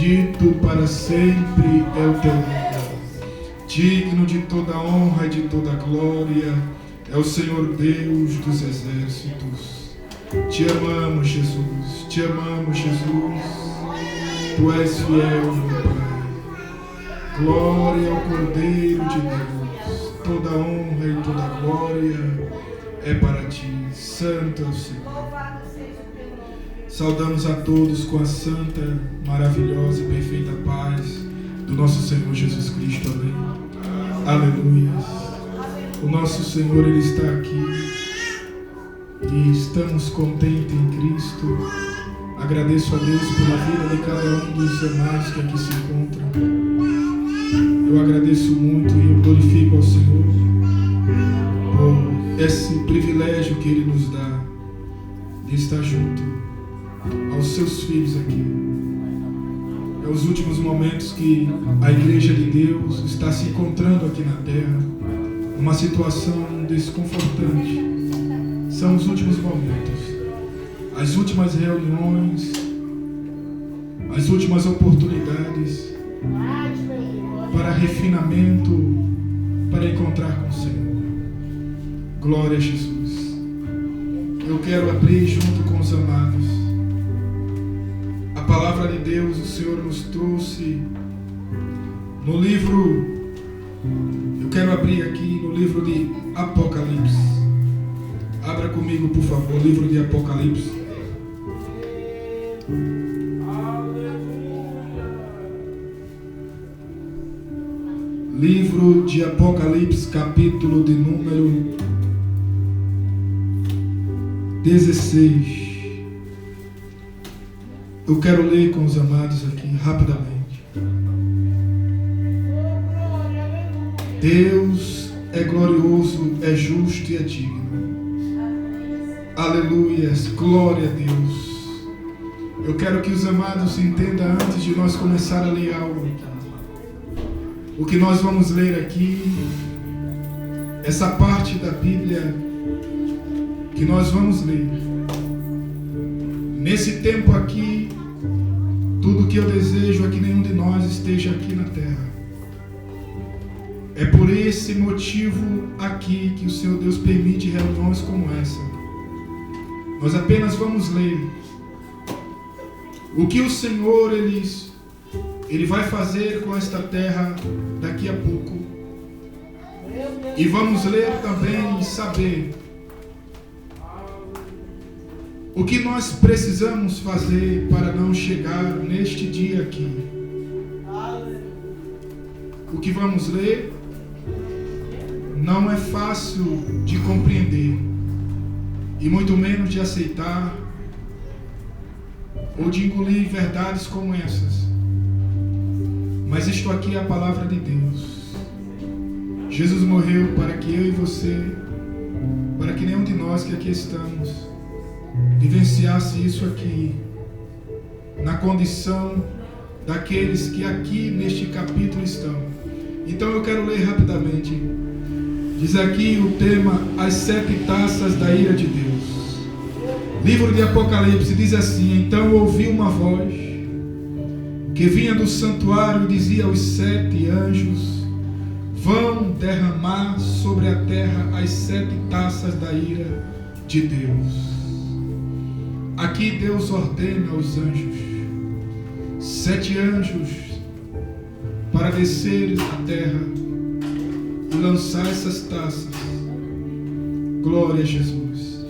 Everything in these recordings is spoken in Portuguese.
Bendito para sempre é o teu nome. Digno de toda honra e de toda glória é o Senhor Deus dos exércitos. Te amamos, Jesus. Te amamos, Jesus. Tu és fiel, meu Pai. Glória ao Cordeiro de Deus. Toda honra e toda glória é para ti. Santo é o Senhor. Saudamos a todos com a santa, maravilhosa e perfeita paz do nosso Senhor Jesus Cristo. Amém. Aleluia. O nosso Senhor, Ele está aqui e estamos contentes em Cristo. Agradeço a Deus pela vida de cada um dos amados que aqui se encontram. Eu agradeço muito e eu glorifico ao Senhor por esse privilégio que Ele nos dá de estar junto aos seus filhos aqui. É os últimos momentos que a Igreja de Deus está se encontrando aqui na terra, numa situação desconfortante. São os últimos momentos, as últimas reuniões, as últimas oportunidades para refinamento, para encontrar com o Senhor. Glória a Jesus. Eu quero abrir junto com os amados a palavra de Deus. O Senhor nos trouxe no livro, eu quero abrir aqui no livro de Apocalipse. Abra comigo, por favor, o livro de Apocalipse. Livro de Apocalipse, capítulo de número 16. Eu quero ler com os amados aqui rapidamente. Deus é glorioso, é justo e é digno. Aleluia, glória a Deus. Eu quero que os amados entendam antes de nós começar a ler algo aqui. O que nós vamos ler aqui, essa parte da Bíblia que nós vamos ler. Nesse tempo aqui, tudo que eu desejo é que nenhum de nós esteja aqui na terra. É por esse motivo aqui que o Senhor Deus permite reuniões como essa. Nós apenas vamos ler o que o Senhor Ele vai fazer com esta terra daqui a pouco. E vamos ler também e saber o que nós precisamos fazer para não chegar neste dia aqui. O que vamos ler não é fácil de compreender e muito menos de aceitar ou de engolir verdades como essas. Mas isto aqui é a palavra de Deus. Jesus morreu para que eu e você, para que nenhum de nós que aqui estamos, vivenciasse isso aqui, na condição daqueles que aqui neste capítulo estão. Então eu quero ler rapidamente. Diz aqui o tema: as 7 taças da ira de Deus. Livro de Apocalipse diz assim: então ouvi uma voz que vinha do santuário e dizia aos 7 anjos: vão derramar sobre a terra as 7 taças da ira de Deus. Aqui Deus ordena aos anjos, 7 anjos, para descer à terra e lançar essas taças. Glória a Jesus.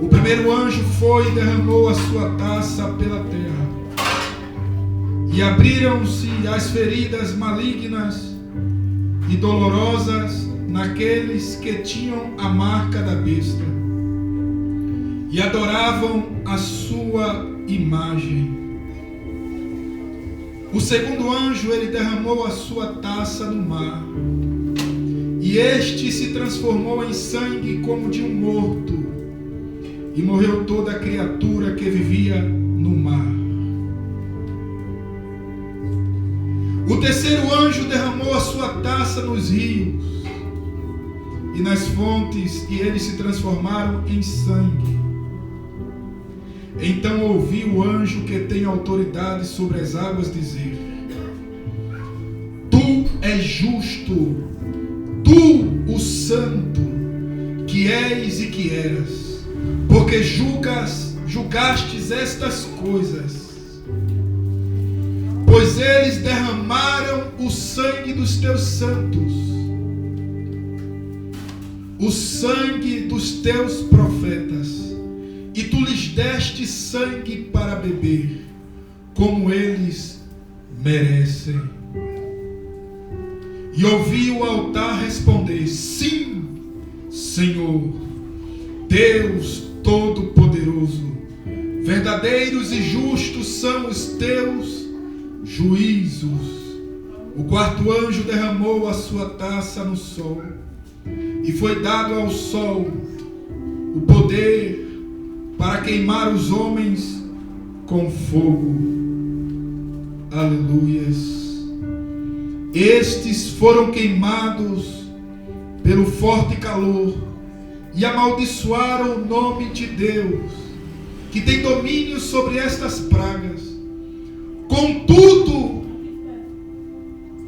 O primeiro anjo foi e derramou a sua taça pela terra, e abriram-se as feridas malignas e dolorosas naqueles que tinham a marca da besta e adoravam a sua imagem. O segundo anjo, ele derramou a sua taça no mar, e este se transformou em sangue como de um morto, e morreu toda a criatura que vivia no mar. O terceiro anjo derramou a sua taça nos rios e nas fontes, e eles se transformaram em sangue. Então ouvi o anjo que tem autoridade sobre as águas dizer: Tu és justo, tu o santo, que és e que eras, porque julgastes estas coisas. Pois eles derramaram o sangue dos teus santos, o sangue dos teus profetas, e tu lhes deste sangue para beber, como eles merecem. E ouvi o altar responder: Sim, Senhor, Deus Todo-Poderoso, verdadeiros e justos são os teus juízos. O quarto anjo derramou a sua taça no sol, e foi dado ao sol o poder para queimar os homens com fogo. Aleluias. Estes foram queimados pelo forte calor e amaldiçoaram o nome de Deus, que tem domínio sobre estas pragas. Contudo,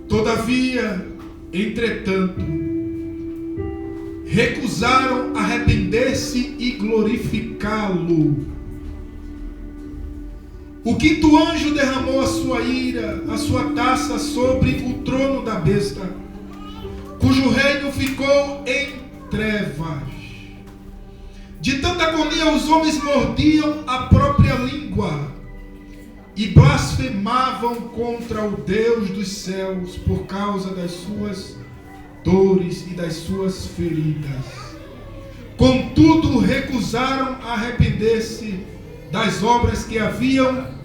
todavia, entretanto, recusaram arrepender-se e glorificá-lo. O quinto anjo derramou a sua ira, a sua taça sobre o trono da besta, cujo reino ficou em trevas. De tanta agonia os homens mordiam a própria língua e blasfemavam contra o Deus dos céus por causa das suas dores e das suas feridas. Contudo, recusaram arrepender-se das obras que haviam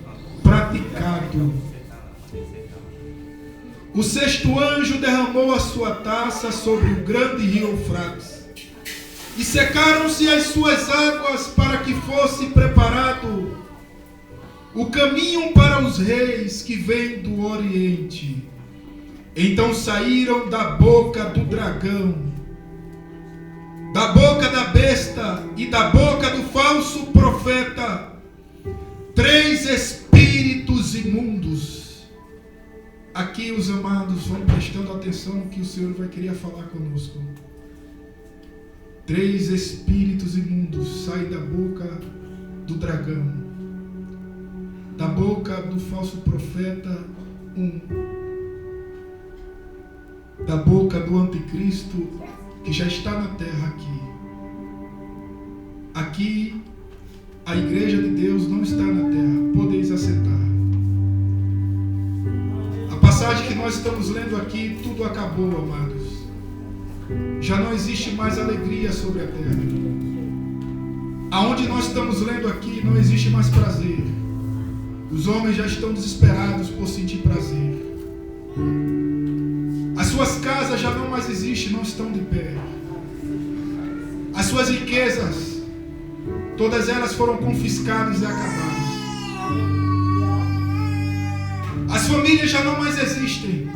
praticado. O sexto anjo derramou a sua taça sobre o grande rio Eufrates, e secaram-se as suas águas para que fosse preparado o caminho para os reis que vêm do Oriente. Então saíram da boca do dragão, da boca da besta e da boca do falso profeta 3 espíritos imundos. Aqui os amados vão prestando atenção no que o Senhor vai querer falar conosco. 3 espíritos imundos saem da boca do dragão, da boca do falso profeta 1, da boca do anticristo que já está na terra aqui. Aqui a igreja de Deus não está na terra. Podeis assentar. A passagem que nós estamos lendo aqui, tudo acabou, amados. Já não existe mais alegria sobre a terra. Aonde nós estamos lendo aqui não existe mais prazer. Os homens já estão desesperados por sentir prazer. As suas casas já não mais existem, não estão de pé. As suas riquezas, todas elas foram confiscadas e acabadas. As famílias já não mais existem.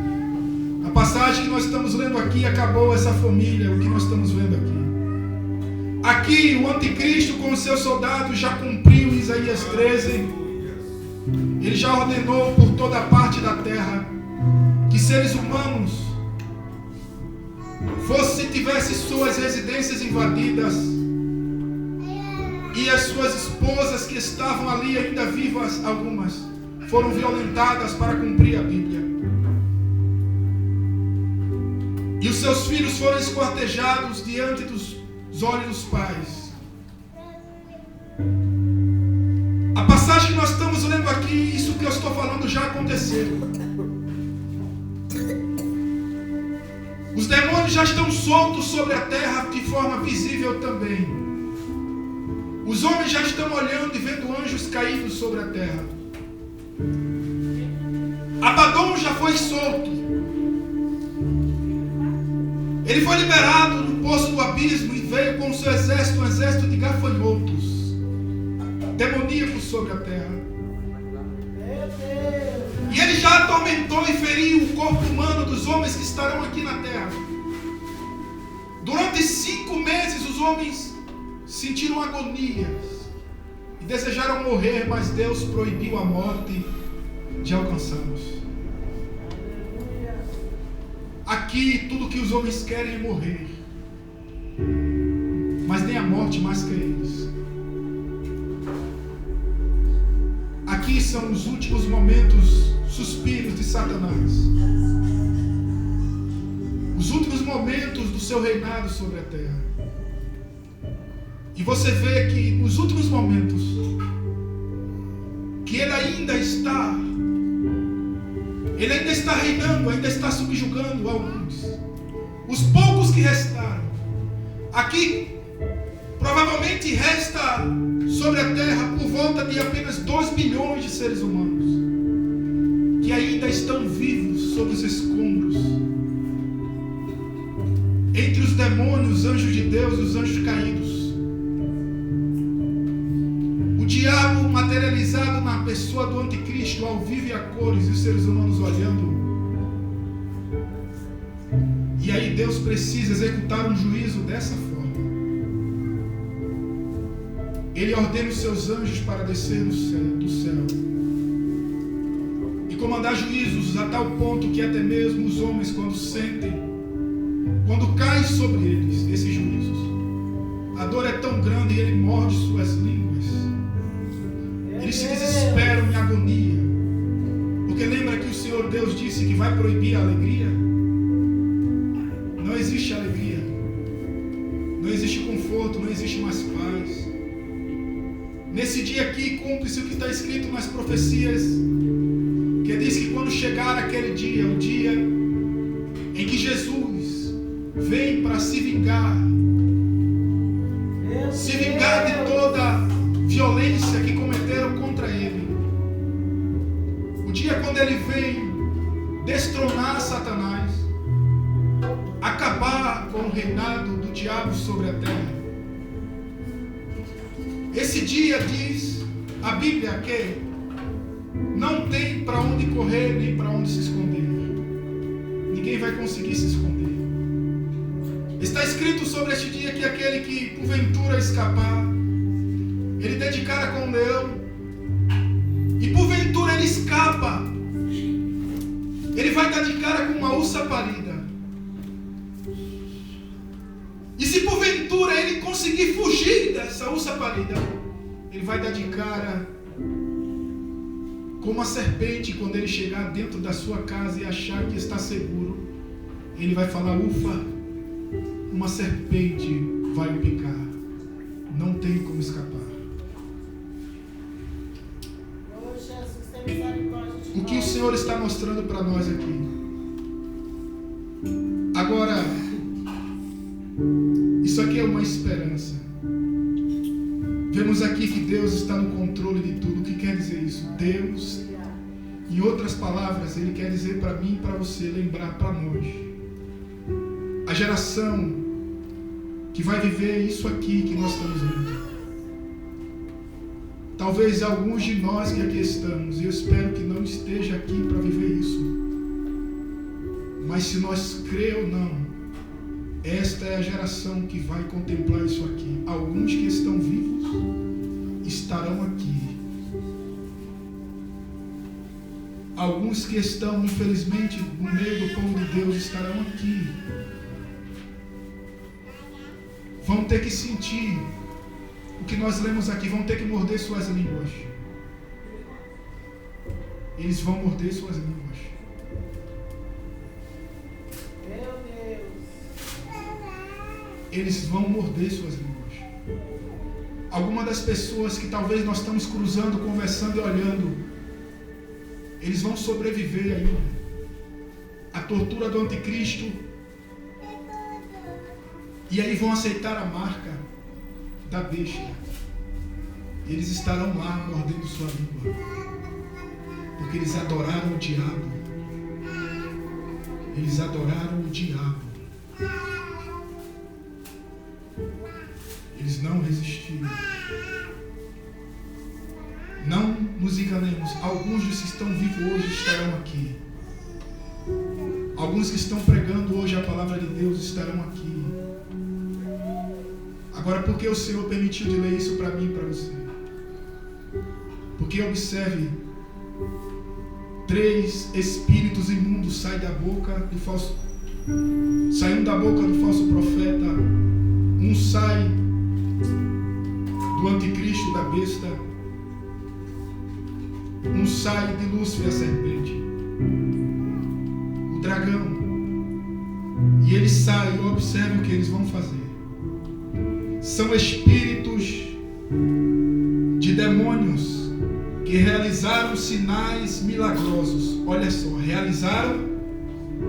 A passagem que nós estamos lendo aqui, acabou essa família, o que nós estamos vendo aqui. Aqui o anticristo com os seus soldados já cumpriu Isaías 13. Ele já ordenou por toda parte da terra que seres humanos tivessem suas residências invadidas e as suas esposas que estavam ali ainda vivas, algumas foram violentadas para cumprir a Bíblia, e os seus filhos foram esquartejados diante dos olhos dos pais. A passagem que nós estamos lendo aqui, isso que eu estou falando já aconteceu. Os demônios já estão soltos sobre a terra de forma visível também. Os homens já estão olhando e vendo anjos caídos sobre a terra. Abaddon já foi solto. Ele foi liberado no poço do abismo e veio com o seu exército, um exército de gafanhotos demoníacos sobre a terra. E ele já atormentou e feriu o corpo humano dos homens que estarão aqui na terra. Durante 5 meses os homens sentiram agonias e desejaram morrer, mas Deus proibiu a morte de alcançá-los. Aqui tudo que os homens querem é morrer, mas nem a morte mais quer eles. Aqui são os últimos momentos, suspiros de Satanás, os últimos momentos do seu reinado sobre a terra. E você vê que nos últimos momentos que ele ainda está reinando, ainda está subjugando alguns. Os poucos que restaram. Aqui provavelmente resta sobre a terra por volta de apenas 2 bilhões de seres humanos que ainda estão vivos sobre os escombros. Entre os demônios, os anjos de Deus e os anjos caídos. O diabo materializado na pessoa do anticristo, ao vivo e a cores, e os seres humanos olhando. E aí Deus precisa executar um juízo dessa forma. Ele ordena os seus anjos para descer do céu e comandar juízos a tal ponto que até mesmo os homens, quando sentem, quando cai sobre eles esses juízos, a dor é tão grande e ele morde suas línguas. Eles se desesperam em agonia, porque lembra que o Senhor Deus disse que vai proibir a alegria? Não existe alegria, não existe conforto, não existe mais paz. Nesse dia aqui cumpre-se o que está escrito nas profecias, que diz que quando chegar aquele dia, o dia em que Jesus vem para se vingar de toda violência que cometeram contra ele, o dia quando ele vem destronar Satanás, acabar com o reinado do diabo sobre a terra. Esse dia diz a Bíblia que não tem para onde correr nem para onde se esconder. Ninguém vai conseguir se esconder. Está escrito sobre este dia que aquele que porventura escapar, ele der de cara com um leão, e porventura ele escapa, ele vai dar de cara com uma ursa parida. E se porventura ele conseguir fugir dessa ursa parida, ele vai dar de cara com uma serpente. Quando ele chegar dentro da sua casa e achar que está seguro, ele vai falar: ufa, uma serpente vai me picar. Não tem como escapar. O que o Senhor está mostrando para nós aqui? Agora, isso aqui é uma esperança. Vemos aqui que Deus está no controle de tudo. O que quer dizer isso? Deus, em outras palavras, Ele quer dizer para mim e para você, lembrar para nós, a geração que vai viver isso aqui que nós estamos vendo. Talvez alguns de nós que aqui estamos, e eu espero que não esteja aqui para viver isso, mas se nós crer ou não, esta é a geração que vai contemplar isso aqui. Alguns que estão vivos estarão aqui. Alguns que estão, infelizmente, no meio do povo de Deus estarão aqui. Vão ter que sentir o que nós lemos aqui, vão ter que morder suas línguas. Eles vão morder suas línguas. Eles vão morder suas línguas. Algumas das pessoas que talvez nós estamos cruzando, conversando e olhando, eles vão sobreviver ainda à tortura do anticristo, e aí vão aceitar a marca da besta. Eles estarão lá mordendo sua língua, porque eles adoraram o diabo. Eles adoraram o diabo. Eles não resistiram. Não nos enganemos. Alguns dos que estão vivos hoje estarão aqui. Alguns que estão pregando hoje a palavra de Deus estarão aqui. Agora, por que o Senhor permitiu de ler isso para mim e para você? Porque observe, 3 espíritos imundos saem da boca do falso, saindo da boca do falso profeta. Um sai do anticristo, da besta. Um sai de Lúcifer, a serpente, o dragão. E eles saem, observe o que eles vão fazer. São espíritos de demônios que realizaram sinais milagrosos. Olha só, realizaram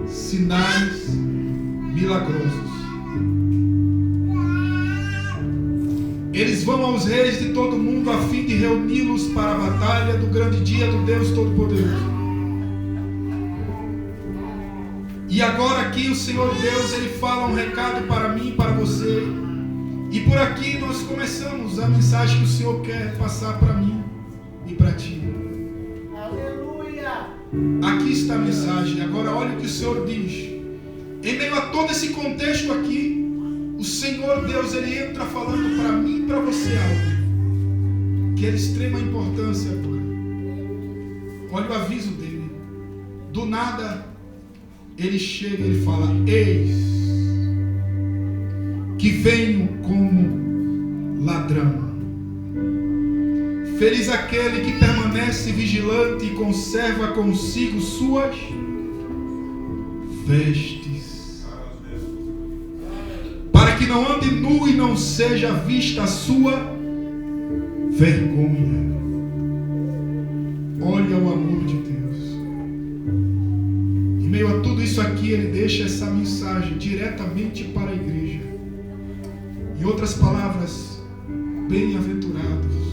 sinais milagrosos. Eles vão aos reis de todo mundo a fim de reuni-los para a batalha do grande dia do Deus Todo-Poderoso. E agora aqui o Senhor Deus, Ele fala um recado para mim e para você. E por aqui nós começamos a mensagem que o Senhor quer passar para mim e para ti. Aleluia! Aqui está a mensagem. Agora olha o que o Senhor diz. Em meio a todo esse contexto aqui, o Senhor Deus, Ele entra falando para mim e para você algo que é de extrema importância agora. Olha o aviso dele. Do nada, Ele chega e Ele fala: eis que venho como ladrão. Feliz aquele que permanece vigilante e conserva consigo suas vestes, para que não ande nu e não seja vista a sua vergonha. Olha o amor de Deus. Em meio a tudo isso aqui, Ele deixa essa mensagem diretamente para a igreja. Em outras palavras, bem-aventurados,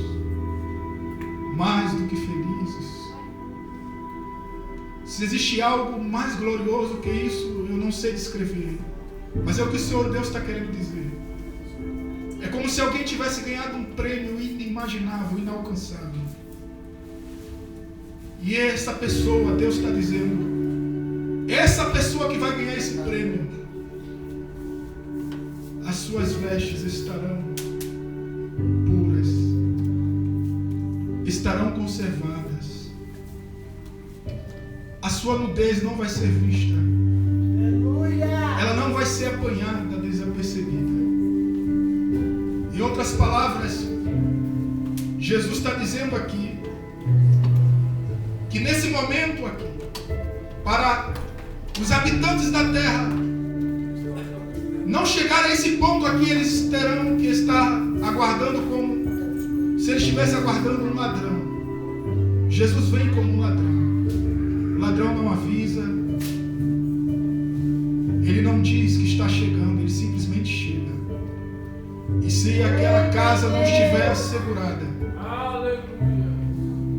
mais do que felizes. Se existe algo mais glorioso que isso, eu não sei descrever. Mas é o que o Senhor Deus está querendo dizer. É como se alguém tivesse ganhado um prêmio inimaginável, inalcançável. E essa pessoa, Deus está dizendo, essa pessoa que vai ganhar esse prêmio, as suas vestes estarão puras, estarão conservadas. A sua nudez não vai ser vista. Ela não vai ser apanhada, desapercebida. Em outras palavras, Jesus está dizendo aqui que nesse momento aqui, para os habitantes da terra não chegar a esse ponto aqui, eles terão que estar aguardando como se eles estivessem aguardando um ladrão. Jesus vem como um ladrão. O ladrão não avisa, ele não diz que está chegando, ele simplesmente chega. E se aquela casa não estiver assegurada,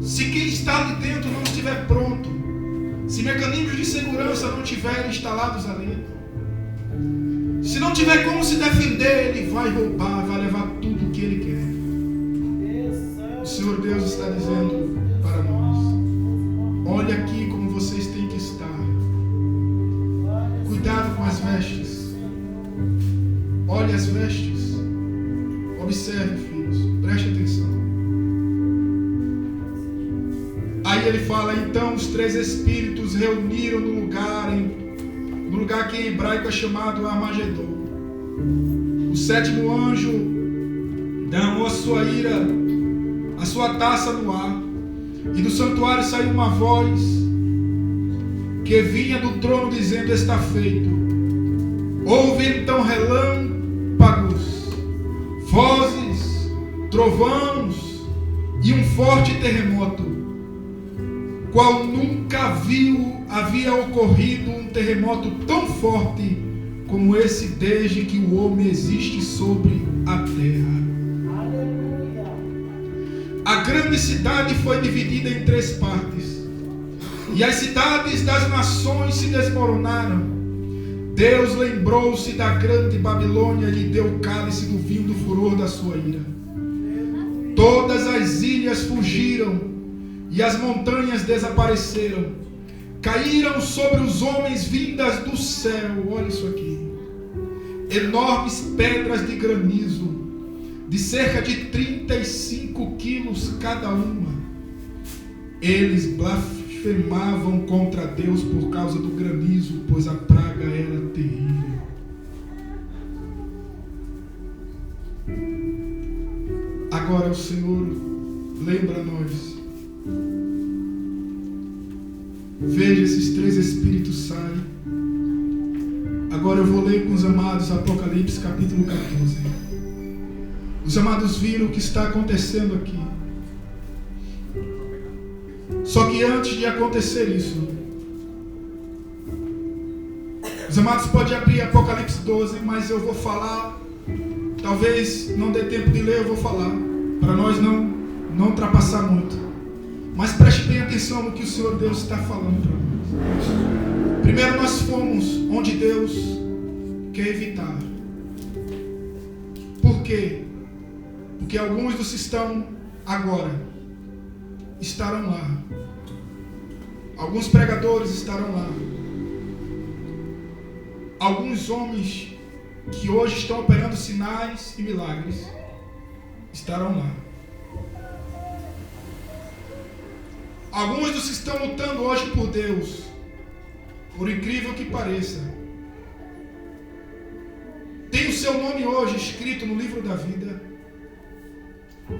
se quem está ali dentro não estiver pronto, se mecanismos de segurança não estiverem instalados ali, se não tiver como se defender, ele vai roubar, vai levar tudo o que ele quer. O Senhor Deus está dizendo para nós: olha aqui como vocês têm que estar. Cuidado com as vestes. Olhe as vestes. Observe, filhos. Preste atenção. Aí ele fala: então os 3 espíritos reuniram no lugar que em hebraico é chamado Armagedon. O 7º anjo derramou a sua ira, a sua taça no ar, e do santuário saiu uma voz que vinha do trono dizendo: está feito. Houve então relâmpagos, vozes, trovões e um forte terremoto, qual nunca havia ocorrido um terremoto tão forte como esse desde que o homem existe sobre a terra. A grande cidade foi dividida em 3 partes, e as cidades das nações se desmoronaram. Deus lembrou-se da grande Babilônia e lhe deu o cálice do vinho do furor da sua ira. Todas as ilhas fugiram e as montanhas desapareceram. Caíram sobre os homens vindas do céu. Olha isso aqui. Enormes pedras de granizo, de cerca de 35 quilos cada uma. Eles blasfemavam contra Deus por causa do granizo, pois a praga era terrível. Agora o Senhor lembra-nos. Veja, esses 3 espíritos saem. Agora eu vou ler com os amados Apocalipse capítulo 14. Os amados viram o que está acontecendo aqui. Só que antes de acontecer isso, os amados podem abrir Apocalipse 12, mas eu vou falar. Talvez não dê tempo de ler, eu vou falar, para nós não ultrapassar muito. Mas preste bem atenção no que o Senhor Deus está falando para nós. Primeiro, nós fomos onde Deus quer evitar. Por quê? Porque alguns dos que estão agora estarão lá. Alguns pregadores estarão lá. Alguns homens que hoje estão operando sinais e milagres estarão lá. Alguns dos que estão lutando hoje por Deus, por incrível que pareça, tem o seu nome hoje escrito no livro da vida,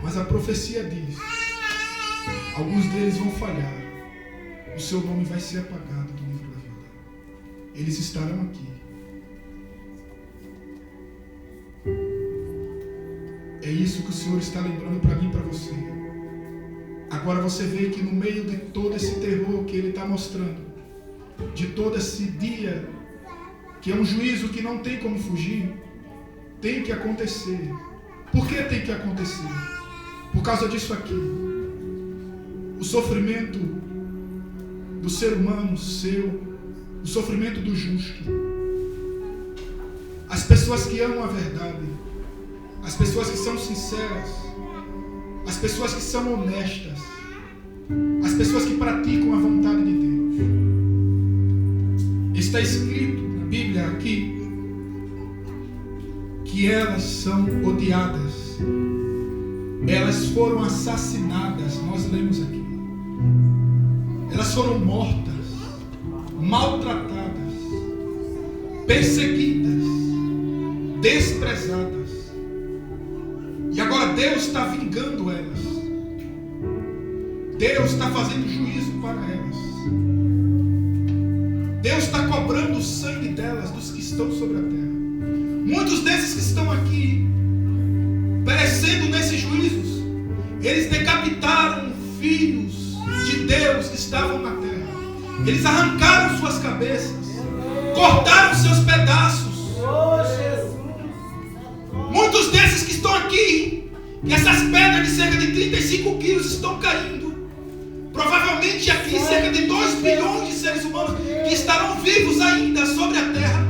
mas a profecia diz: alguns deles vão falhar, o seu nome vai ser apagado do livro da vida. Eles estarão aqui. É isso que o Senhor está lembrando para mim e para você. Agora você vê que no meio de todo esse terror que Ele está mostrando, de todo esse dia, que é um juízo que não tem como fugir, tem que acontecer. Por que tem que acontecer? Por causa disso aqui. O sofrimento do ser humano seu, o sofrimento do justo. As pessoas que amam a verdade, as pessoas que são sinceras, as pessoas que são honestas, as pessoas que praticam a vontade de Deus. Está escrito na Bíblia aqui que elas são odiadas, elas foram assassinadas. Nós lemos aqui, elas foram mortas, maltratadas, perseguidas, desprezadas. E agora Deus está vingando elas. Deus está fazendo juízo para elas. Deus está cobrando o sangue delas, dos que estão sobre a terra. Muitos desses que estão aqui, perecendo nesses juízos, eles decapitaram filhos de Deus que estavam na terra. Eles arrancaram suas cabeças, cortaram seus pedaços. Muitos desses que estão aqui, que essas pedras de cerca de 35 quilos estão caindo. Provavelmente aqui cerca de 2 bilhões de seres humanos que estarão vivos ainda sobre a terra,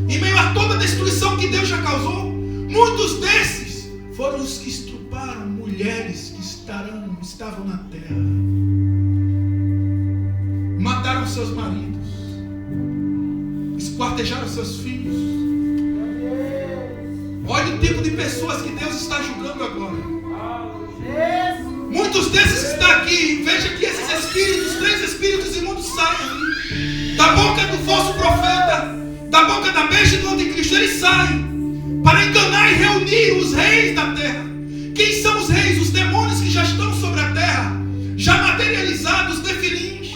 em meio a toda a destruição que Deus já causou. Muitos desses foram os que estupraram mulheres que estavam na terra. Mataram seus maridos, esquartejaram seus filhos. Olha o tipo de pessoas que Deus está julgando agora. Muitos desses que estão aqui, veja que esses espíritos, 3 espíritos imundos saem da boca do falso profeta, da boca da besta do anticristo. Eles saem para enganar e reunir os reis da terra. Quem são os reis? Os demônios que já estão sobre a terra, já materializados, os nefilins,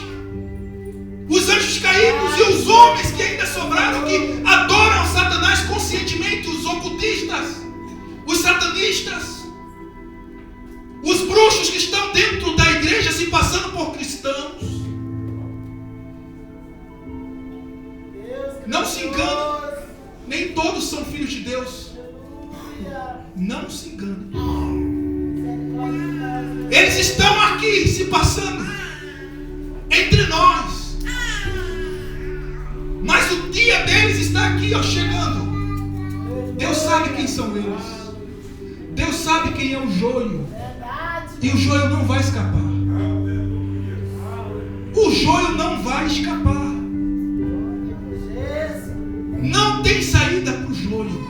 os anjos caídos e os homens que ainda sobraram, que adoram a Satanás conscientemente, os ocultistas, os satanistas, os bruxos que estão dentro da igreja se passando por cristãos. Não se engane, nem todos são filhos de Deus. Não se engane. Eles estão aqui se passando entre nós, mas o dia deles está aqui, chegando. Deus sabe quem são eles. Deus sabe quem é o joio. E o joio não vai escapar. O joio não vai escapar. Não tem saída para o joio.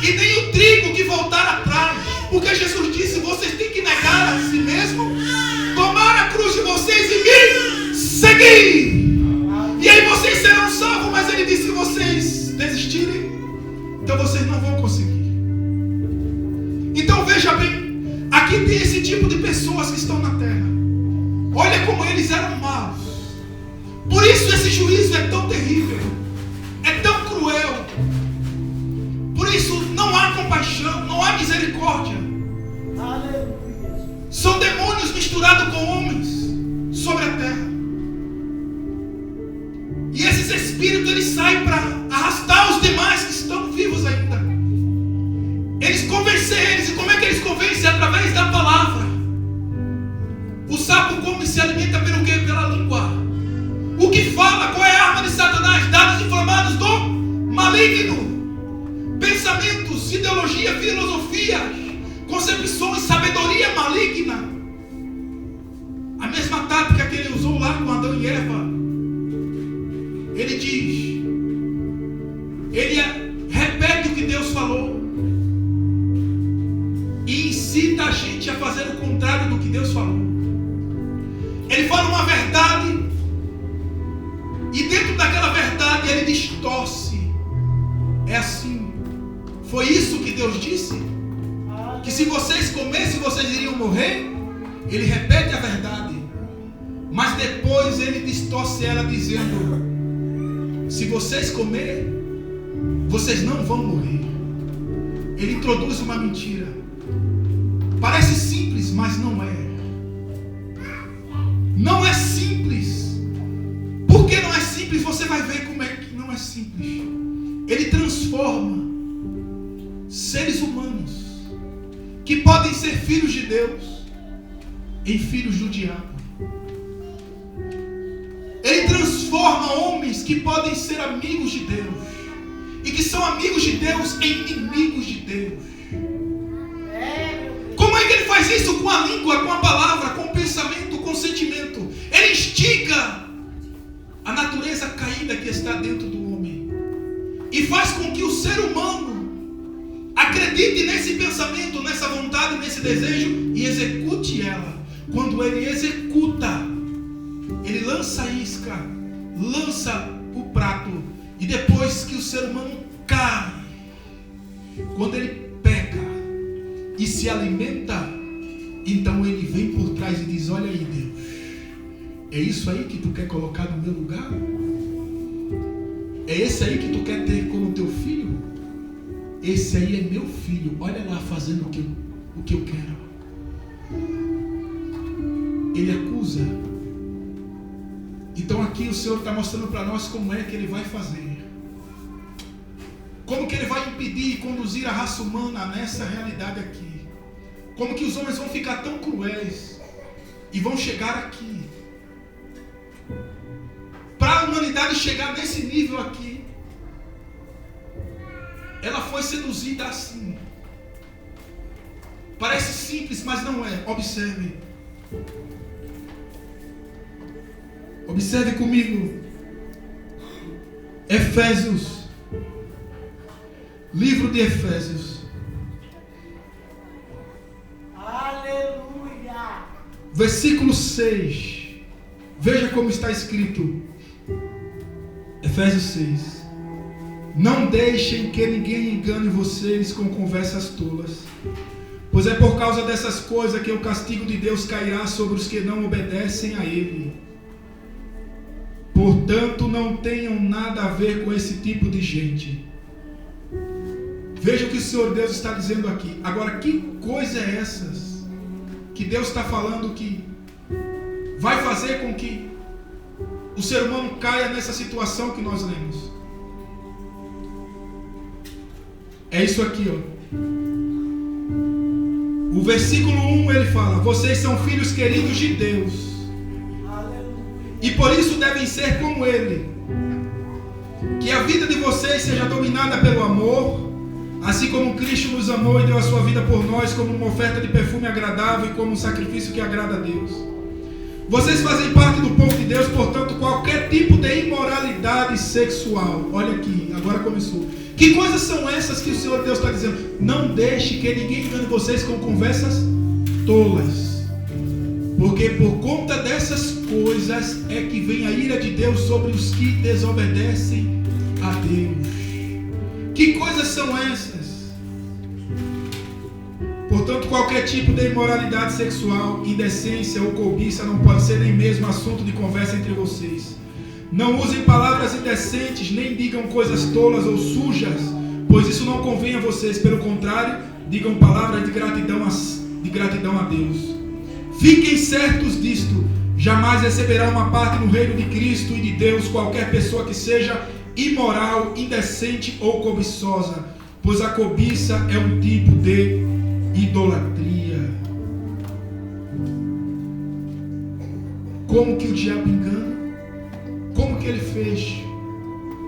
E nem o trigo que voltar atrás. Porque Jesus disse: vocês têm que negar a si mesmo ir. E aí vocês serão salvos. Mas ele disse: se vocês desistirem, então vocês não vão conseguir. Então veja bem, aqui tem esse tipo de pessoas que estão na terra. Olha como eles eram maus. Por isso esse juízo é tão terrível, é tão cruel. Por isso não há compaixão, não há misericórdia. São demônios misturados com homens sobre a terra. E esses espíritos, eles saem para arrastar os demais que estão vivos ainda. Eles convencem eles. E como é que eles convencem? Através da palavra. O sapo come e se alimenta pelo quê? Pela língua. O que fala? Qual é a arma de Satanás? Dados inflamados do maligno. Pensamentos, ideologia, filosofia, concepções, sabedoria maligna. A mesma tática que ele usou lá com Adão e Eva. Ele diz, ele repete o que Deus falou e incita a gente a fazer o contrário do que Deus falou. Ele fala uma verdade e dentro daquela verdade ele distorce. É assim. Foi isso que Deus disse? Que se vocês comessem, vocês iriam morrer? Ele repete a verdade, mas depois ele distorce ela dizendo: se vocês comerem, vocês não vão morrer. Ele introduz uma mentira. Parece simples, mas não é. Não é simples. Por que não é simples? Você vai ver como é que não é simples. Ele transforma seres humanos que podem ser filhos de Deus em filhos do diabo. Ele transforma homens que podem ser amigos de Deus e que são amigos de Deus em inimigos de Deus. Como é que ele faz isso? Com a língua, com a palavra, com o pensamento, com o sentimento. Ele instiga a natureza caída que está dentro do homem e faz com que o ser humano acredite nesse pensamento, nessa vontade, nesse desejo e execute ela. Quando ele executa, ele lança a isca, lança o prato, e depois que o ser humano cai, quando ele peca e se alimenta, então ele vem por trás e diz: olha aí, Deus, é isso aí que tu quer colocar no meu lugar? É esse aí que tu quer ter como teu filho? Esse aí é meu filho, olha lá fazendo o que eu quero. Ele acusa. Então aqui o Senhor está mostrando para nós como é que Ele vai fazer. Como que Ele vai impedir e conduzir a raça humana nessa realidade aqui. Como que os homens vão ficar tão cruéis e vão chegar aqui. Para a humanidade chegar nesse nível aqui, ela foi seduzida assim. Parece simples, mas não é. Observe. Observe comigo. Efésios. Livro de Efésios. Aleluia. Versículo 6. Veja como está escrito. Efésios 6. Não deixem que ninguém engane vocês com conversas tolas, pois é por causa dessas coisas que o castigo de Deus cairá sobre os que não obedecem a Ele. Portanto, não tenham nada a ver com esse tipo de gente. Veja o que o Senhor Deus está dizendo aqui. Agora, que coisa é essas que Deus está falando que vai fazer com que o ser humano caia nessa situação que nós lemos? É isso aqui, ó. O versículo 1 ele fala: vocês são filhos queridos de Deus, e por isso devem ser como Ele. Que a vida de vocês seja dominada pelo amor, assim como Cristo nos amou e deu a sua vida por nós como uma oferta de perfume agradável e como um sacrifício que agrada a Deus. Vocês fazem parte do povo de Deus, portanto, qualquer tipo de imoralidade sexual. Olha aqui, agora começou. Que coisas são essas que o Senhor Deus está dizendo? Não deixe que ninguém engane vocês com conversas tolas. Porque por conta dessas coisas é que vem a ira de Deus sobre os que desobedecem a Deus. Que coisas são essas? Portanto, qualquer tipo de imoralidade sexual, indecência ou cobiça não pode ser nem mesmo assunto de conversa entre vocês. Não usem palavras indecentes, nem digam coisas tolas ou sujas, pois isso não convém a vocês. Pelo contrário, digam palavras de gratidão a Deus. Fiquem certos disto: jamais receberá uma parte no reino de Cristo e de Deus qualquer pessoa que seja imoral, indecente ou cobiçosa, pois a cobiça é um tipo de idolatria. Como que o diabo engana? Como que ele fez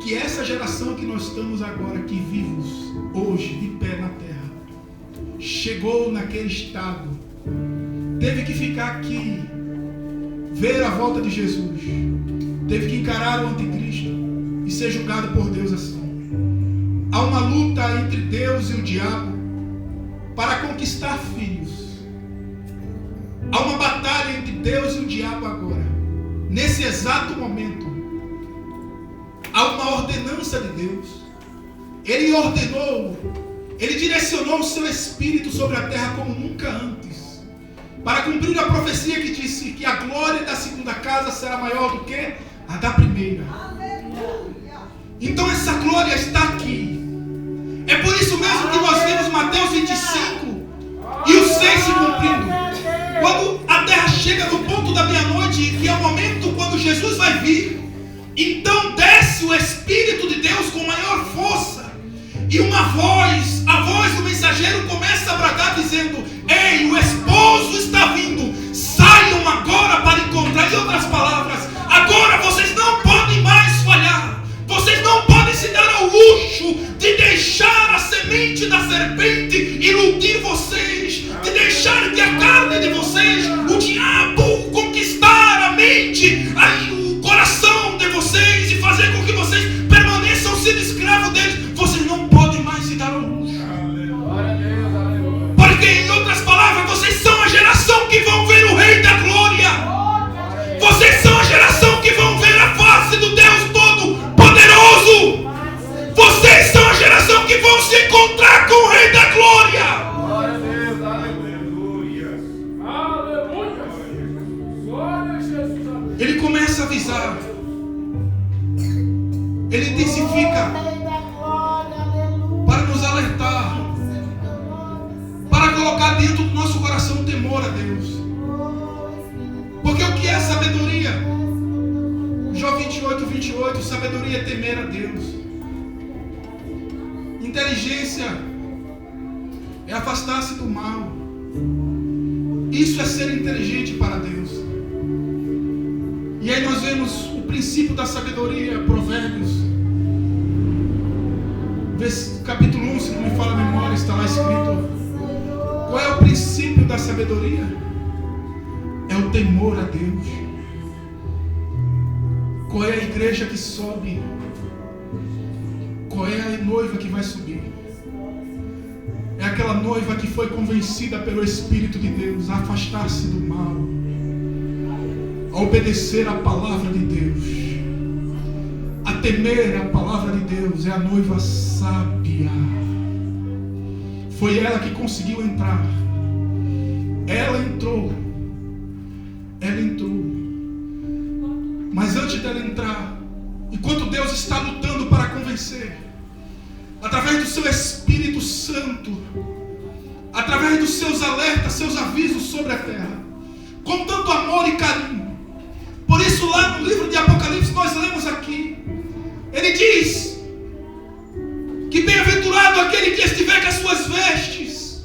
que essa geração que nós estamos agora, que vivos hoje de pé na terra, chegou naquele estado, teve que ficar aqui, ver a volta de Jesus, teve que encarar o anticristo e ser julgado por Deus assim. Há uma luta entre Deus e o diabo para conquistar filhos. Há uma batalha entre Deus e o diabo agora. Nesse exato momento, há uma ordenança de Deus. Ele ordenou, Ele direcionou o seu espírito sobre a terra como nunca antes, para cumprir a profecia que disse que a glória da segunda casa será maior do que a da primeira. Então essa glória está aqui. É por isso mesmo que nós vemos Mateus 25 e o 6 se cumprindo. Quando a terra chega no ponto da meia-noite, que é o momento quando Jesus vai vir, então desce o Espírito de Deus com maior força, e uma voz, a voz do mensageiro começa a bradar dizendo: ei, o esposo está vindo, saiam agora para encontrar. Em outras palavras, agora vocês não podem mais falhar, vocês não podem se dar ao luxo de deixar a semente da serpente iludir vocês, de deixar que a carne de vocês, o diabo, conquistar a mente, o coração de vocês e fazer com que vocês permaneçam sendo escravos deles. Vocês não podem mais se dar ao luxo. Porque, em outras palavras, vocês são a geração que vão ver o Rei da Glória. Vocês são a geração que vão ver a face do Deus Todo-Poderoso. Vocês são a geração que vão se encontrar com o Rei da Glória. Glória a Deus, aleluia. Aleluia. Glória a Jesus. Ele começa a avisar. Ele intensifica para nos alertar, para colocar dentro do nosso coração temor a Deus. Porque o que é sabedoria? Jó 28, sabedoria é temer a Deus. Inteligência é afastar-se do mal. Isso é ser inteligente para Deus. E aí nós vemos o princípio da sabedoria, Provérbios, capítulo 1, se não me falha a memória, está lá escrito. Qual é o princípio da sabedoria? É o temor a Deus. Qual é a igreja que sobe? Qual é a noiva que vai subir? É aquela noiva que foi convencida pelo Espírito de Deus a afastar-se do mal, a obedecer a palavra de Deus, a temer a palavra de Deus. É a noiva sábia. Foi ela que conseguiu entrar. Ela entrou. Mas antes dela entrar, enquanto Deus está lutando para convencer, através do seu Espírito Santo, através dos seus alertas, seus avisos sobre a terra, com tanto amor e carinho. Por isso lá no livro de Apocalipse nós lemos aqui, ele diz que bem-aventurado aquele que estiver com as suas vestes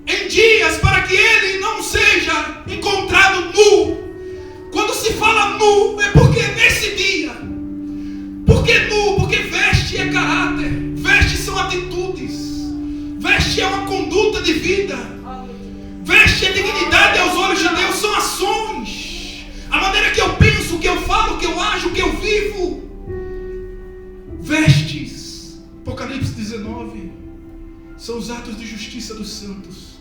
em dias, para que ele não seja encontrado nu. Quando se fala nu, é porque nesse dia. Por que nu? Porque veste é caráter, veste são atitudes, veste é uma conduta de vida, veste é dignidade aos olhos de Deus, são ações, a maneira que eu penso, o que eu falo, o que eu ajo, o que eu vivo. Vestes, Apocalipse 19, são os atos de justiça dos santos.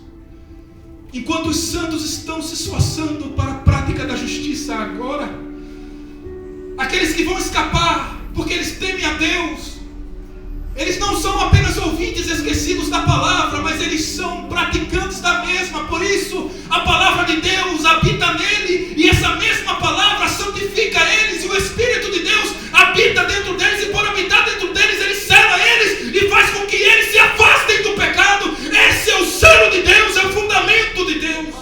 enquanto os santos estão se esforçando para a prática da justiça agora, aqueles que vão escapar porque eles temem a Deus, eles não são apenas ouvintes esquecidos da palavra, mas eles são praticantes da mesma. Por isso, a palavra de Deus habita nele, e essa mesma palavra santifica eles, e o Espírito de Deus habita dentro deles, e por habitar dentro deles, ele sela eles e faz com que eles se afastem do pecado. Esse é o selo de Deus, é o fundamento de Deus.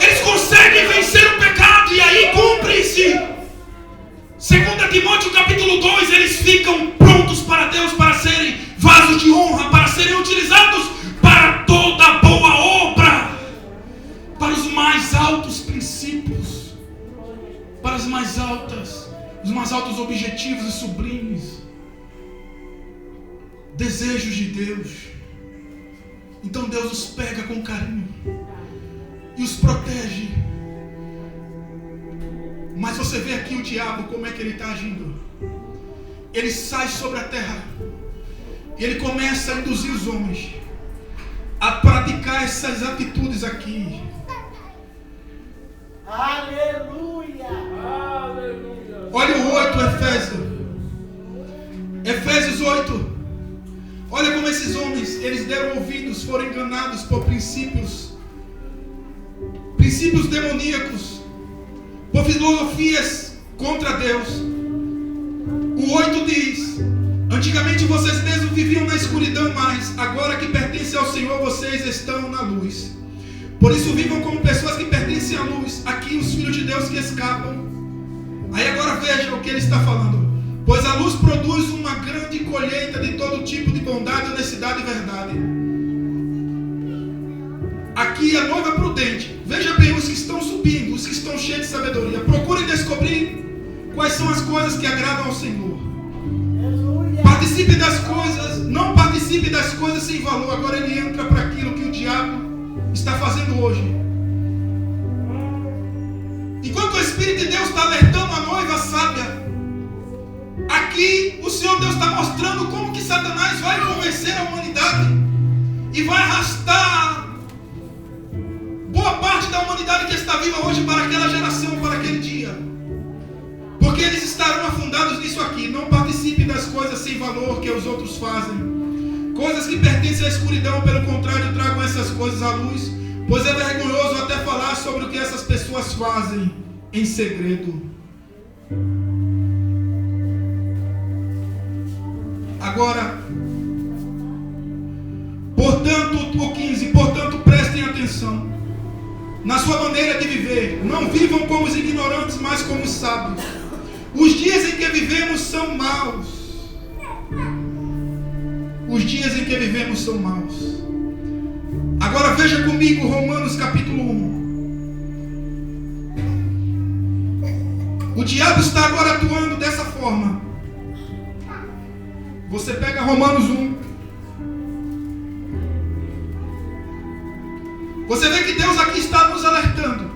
Eles conseguem vencer o pecado, e aí cumpre-se 2 Timóteo capítulo 2, eles ficam prontos para Deus, para serem vasos de honra, para serem utilizados para toda boa obra, para os mais altos princípios, para os mais altos objetivos e sublimes desejos de Deus. Então Deus os pega com carinho e os protege. Mas você vê aqui o diabo, como é que ele está agindo. Ele sai sobre a terra e ele começa a induzir os homens a praticar essas atitudes aqui. Aleluia! Aleluia! Olha o 8, Efésios 8. Olha como esses homens, eles deram ouvidos, foram enganados por princípios demoníacos, por filosofias contra Deus. O 8 diz: antigamente vocês mesmos viviam na escuridão, mas agora que pertencem ao Senhor, vocês estão na luz. Por isso vivam como pessoas que pertencem à luz. Aqui os filhos de Deus que escapam. Aí agora veja o que ele está falando. Pois a luz produz uma grande colheita de todo tipo de bondade, honestidade e verdade. Aqui a noiva prudente. Veja bem, os que estão subindo, os que estão cheios de sabedoria, procurem descobrir quais são as coisas que agradam ao Senhor. Participe das coisas, não participe das coisas sem valor. Agora ele entra para aquilo que o diabo está fazendo hoje. Enquanto o Espírito de Deus está alertando a noiva sábia, aqui o Senhor Deus está mostrando como que Satanás vai convencer a humanidade e vai arrastar boa parte da humanidade que está viva hoje para aquela geração, para aquele dia. Porque eles estarão afundados nisso aqui. Não participe das coisas sem valor que os outros fazem. Coisas que pertencem à escuridão, pelo contrário, tragam essas coisas à luz, pois é vergonhoso até falar sobre o que essas pessoas fazem em segredo. Agora, portanto, o 15, portanto, prestem atenção na sua maneira de viver. Não vivam como os ignorantes, mas como os sábios. Os dias em que vivemos são maus. Os dias em que vivemos são maus. Agora veja comigo Romanos capítulo 1. O diabo está agora atuando dessa forma. Você pega Romanos 1. Você vê que Deus aqui está nos alertando,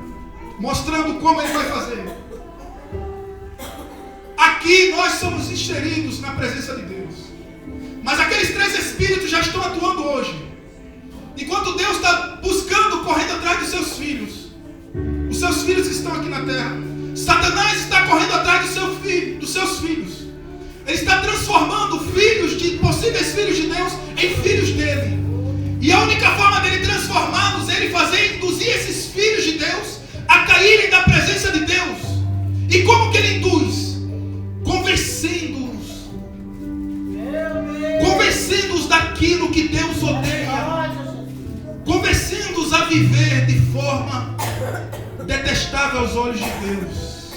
mostrando como Ele vai fazer. Aqui nós somos inseridos na presença de Deus. Mas aqueles 3 espíritos já estão atuando hoje. Enquanto Deus está buscando, correndo atrás dos seus filhos. Os seus filhos que estão aqui na terra. Satanás está correndo atrás dos seus filhos. Ele está transformando possíveis filhos de Deus em filhos dele. E a única forma dele transformá-los é ele fazer induzir esses filhos de Deus a caírem da presença de Deus. E como que ele induz? Convencendo-os. Convencendo-os daquilo que Deus odeia. Convencendo-os a viver de forma detestável aos olhos de Deus.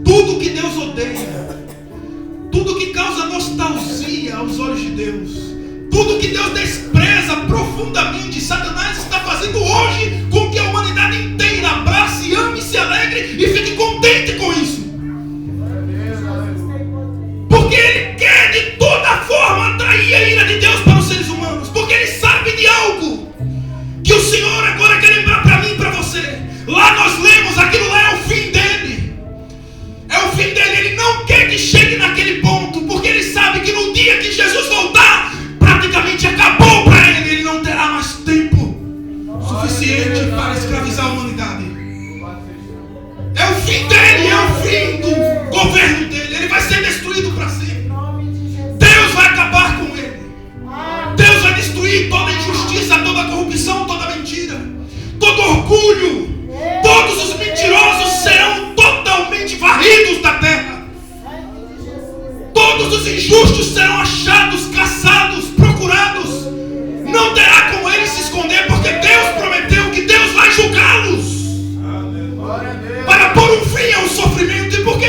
Tudo que Deus odeia. Tudo que causa nostalgia aos olhos de Deus. Tudo que Deus despreza profundamente, Satanás está fazendo hoje com que a humanidade inteira abrace, ame, se alegre e fique contente com isso. Porque ele quer de toda forma atrair a ira de Deus para os seres humanos. Porque ele sabe de algo que o Senhor agora quer lembrar para mim e para você. Lá nós lemos, aquilo lá é o fim dele. É o fim dele. Ele não quer que chegue naquele ponto, porque ele sabe que no dia que Jesus voltar, praticamente acabou para ele. Ele não terá mais tempo.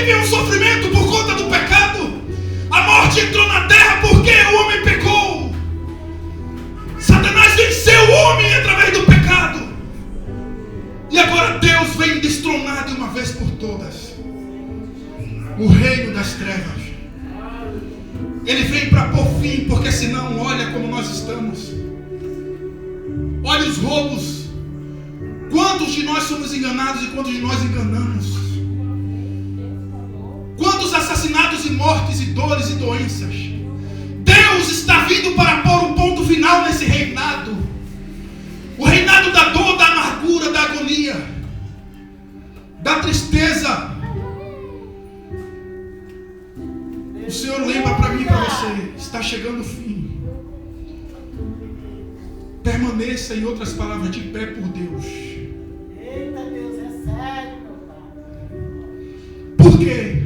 vive um sofrimento por conta do pecado. A morte entrou na terra porque o homem pecou. Satanás venceu o homem através do pecado. E agora Deus vem destronar de uma vez por todas o reino das trevas. Ele vem para pôr fim, porque senão, olha como nós estamos. Olha os roubos. Quantos de nós somos enganados e quantos de nós enganamos? Quantos assassinatos e mortes e dores e doenças? Deus está vindo para pôr um ponto final nesse reinado. O reinado da dor, da amargura, da agonia, da tristeza. O Senhor lembra para mim e para você, está chegando o fim. Permaneça, em outras palavras, de pé por Deus. Eita Deus, é sério, meu Pai. Por quê?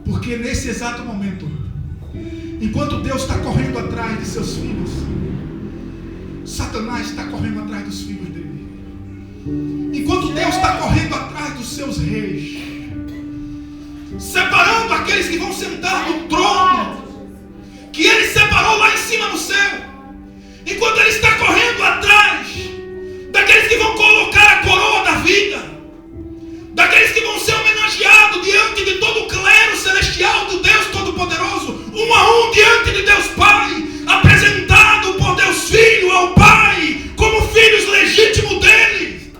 Porque nesse exato momento, enquanto Deus está correndo atrás de seus filhos, Satanás está correndo atrás dos filhos dele. Enquanto Deus está correndo atrás dos seus reis, separando aqueles que vão sentar no trono que Ele separou lá em cima no céu. Enquanto Ele está correndo atrás daqueles que vão colocar a coroa da vida, daqueles que vão ser homenageados diante de todo o clero celestial do Deus Todo-Poderoso, um a um diante de Deus Pai, apresentado por Deus Filho ao Pai como filhos legítimos dele.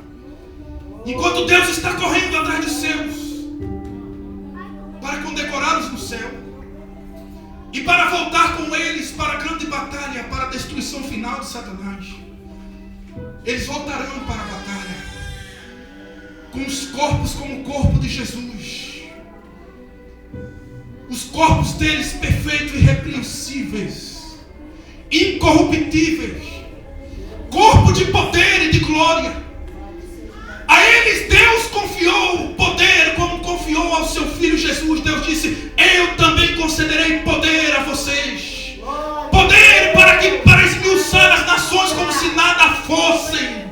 Enquanto Deus está correndo atrás dos seus para condecorá-los no céu e para voltar com eles para a grande batalha, para a destruição final de Satanás. Eles voltarão para a batalha com os corpos como o corpo de Jesus, os corpos deles perfeitos e irrepreensíveis, incorruptíveis, corpo de poder e de glória. A eles Deus confiou o poder como confiou ao seu Filho Jesus. Deus disse: eu também concederei poder a vocês, poder para esmiuçar as nações como se nada fossem.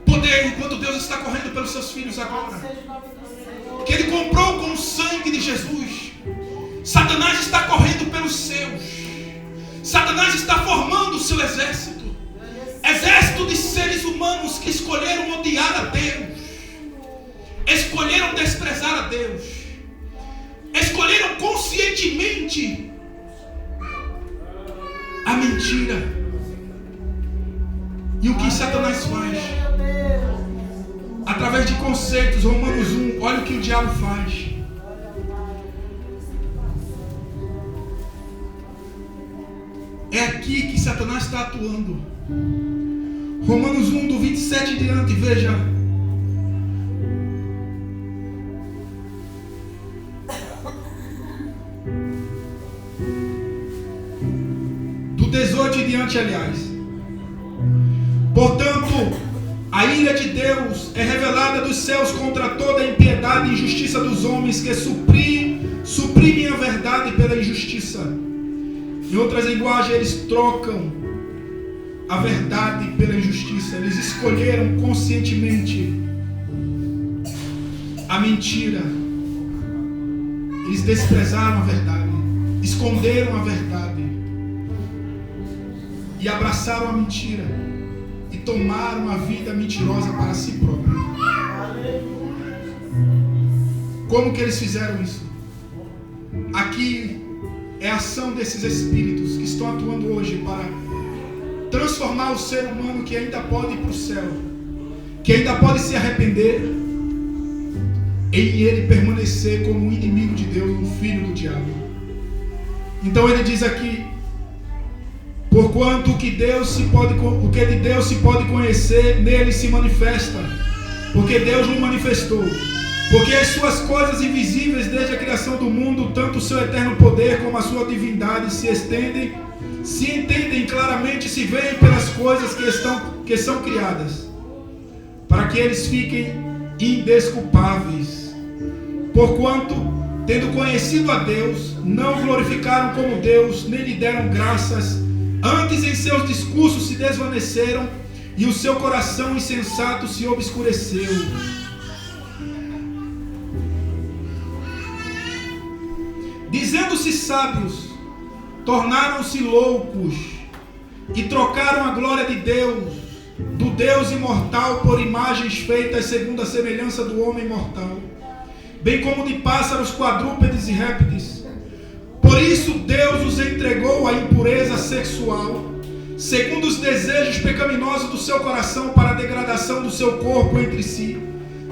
Poder, enquanto Deus está correndo pelos seus filhos agora, que Ele comprou com o sangue de Jesus. Satanás está correndo pelos seus. Satanás está formando o seu exército. Exército de seres humanos que escolheram odiar a Deus, escolheram desprezar a Deus, escolheram conscientemente a mentira. E o que Satanás faz? Através de conceitos, Romanos 1, olha o que o diabo faz. É aqui que Satanás está atuando. Romanos 1, do 27 em diante, veja. Do 18 em diante, aliás. Portanto, a ira de Deus é revelada dos céus contra toda a impiedade e injustiça dos homens que suprimem a verdade pela injustiça. Em outras linguagens, eles trocam a verdade pela injustiça. Eles escolheram conscientemente a mentira. Eles desprezaram a verdade, esconderam a verdade e abraçaram a mentira e tomaram a vida mentirosa para si próprios. Como que eles fizeram isso? Aqui é a ação desses espíritos que estão atuando hoje para transformar o ser humano que ainda pode ir para o céu, que ainda pode se arrepender, em ele permanecer como um inimigo de Deus, um filho do diabo. Então ele diz aqui: porquanto o que de Deus se pode conhecer, nele se manifesta, porque Deus não manifestou. Porque as suas coisas invisíveis desde a criação do mundo, tanto o seu eterno poder como a sua divindade se entendem claramente, se veem pelas coisas que são criadas, para que eles fiquem indesculpáveis. Porquanto, tendo conhecido a Deus, não glorificaram como Deus, nem lhe deram graças, antes em seus discursos se desvaneceram, e o seu coração insensato se obscureceu. dizendo-se sábios, tornaram-se loucos e trocaram a glória de Deus, do Deus imortal, por imagens feitas segundo a semelhança do homem mortal, bem como de pássaros, quadrúpedes e répteis. Por isso Deus os entregou à impureza sexual, segundo os desejos pecaminosos do seu coração, para a degradação do seu corpo entre si.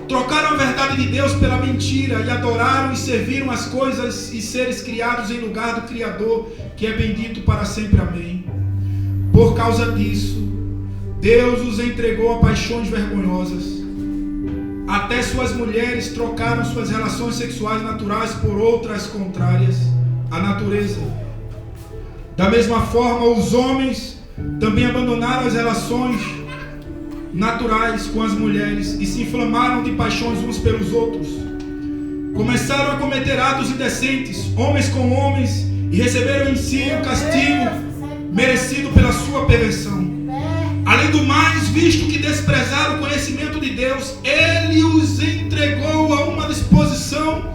Trocaram a verdade de Deus pela mentira e adoraram e serviram as coisas e seres criados em lugar do Criador, que é bendito para sempre. Amém. Por causa disso, Deus os entregou a paixões vergonhosas. Até suas mulheres trocaram suas relações sexuais naturais por outras contrárias à natureza. Da mesma forma, os homens também abandonaram as relações naturais com as mulheres e se inflamaram de paixões uns pelos outros. Começaram a cometer atos indecentes, homens com homens, e receberam em si o castigo merecido pela sua perversão. Além do mais, visto que desprezaram o conhecimento de Deus, Ele os entregou a uma disposição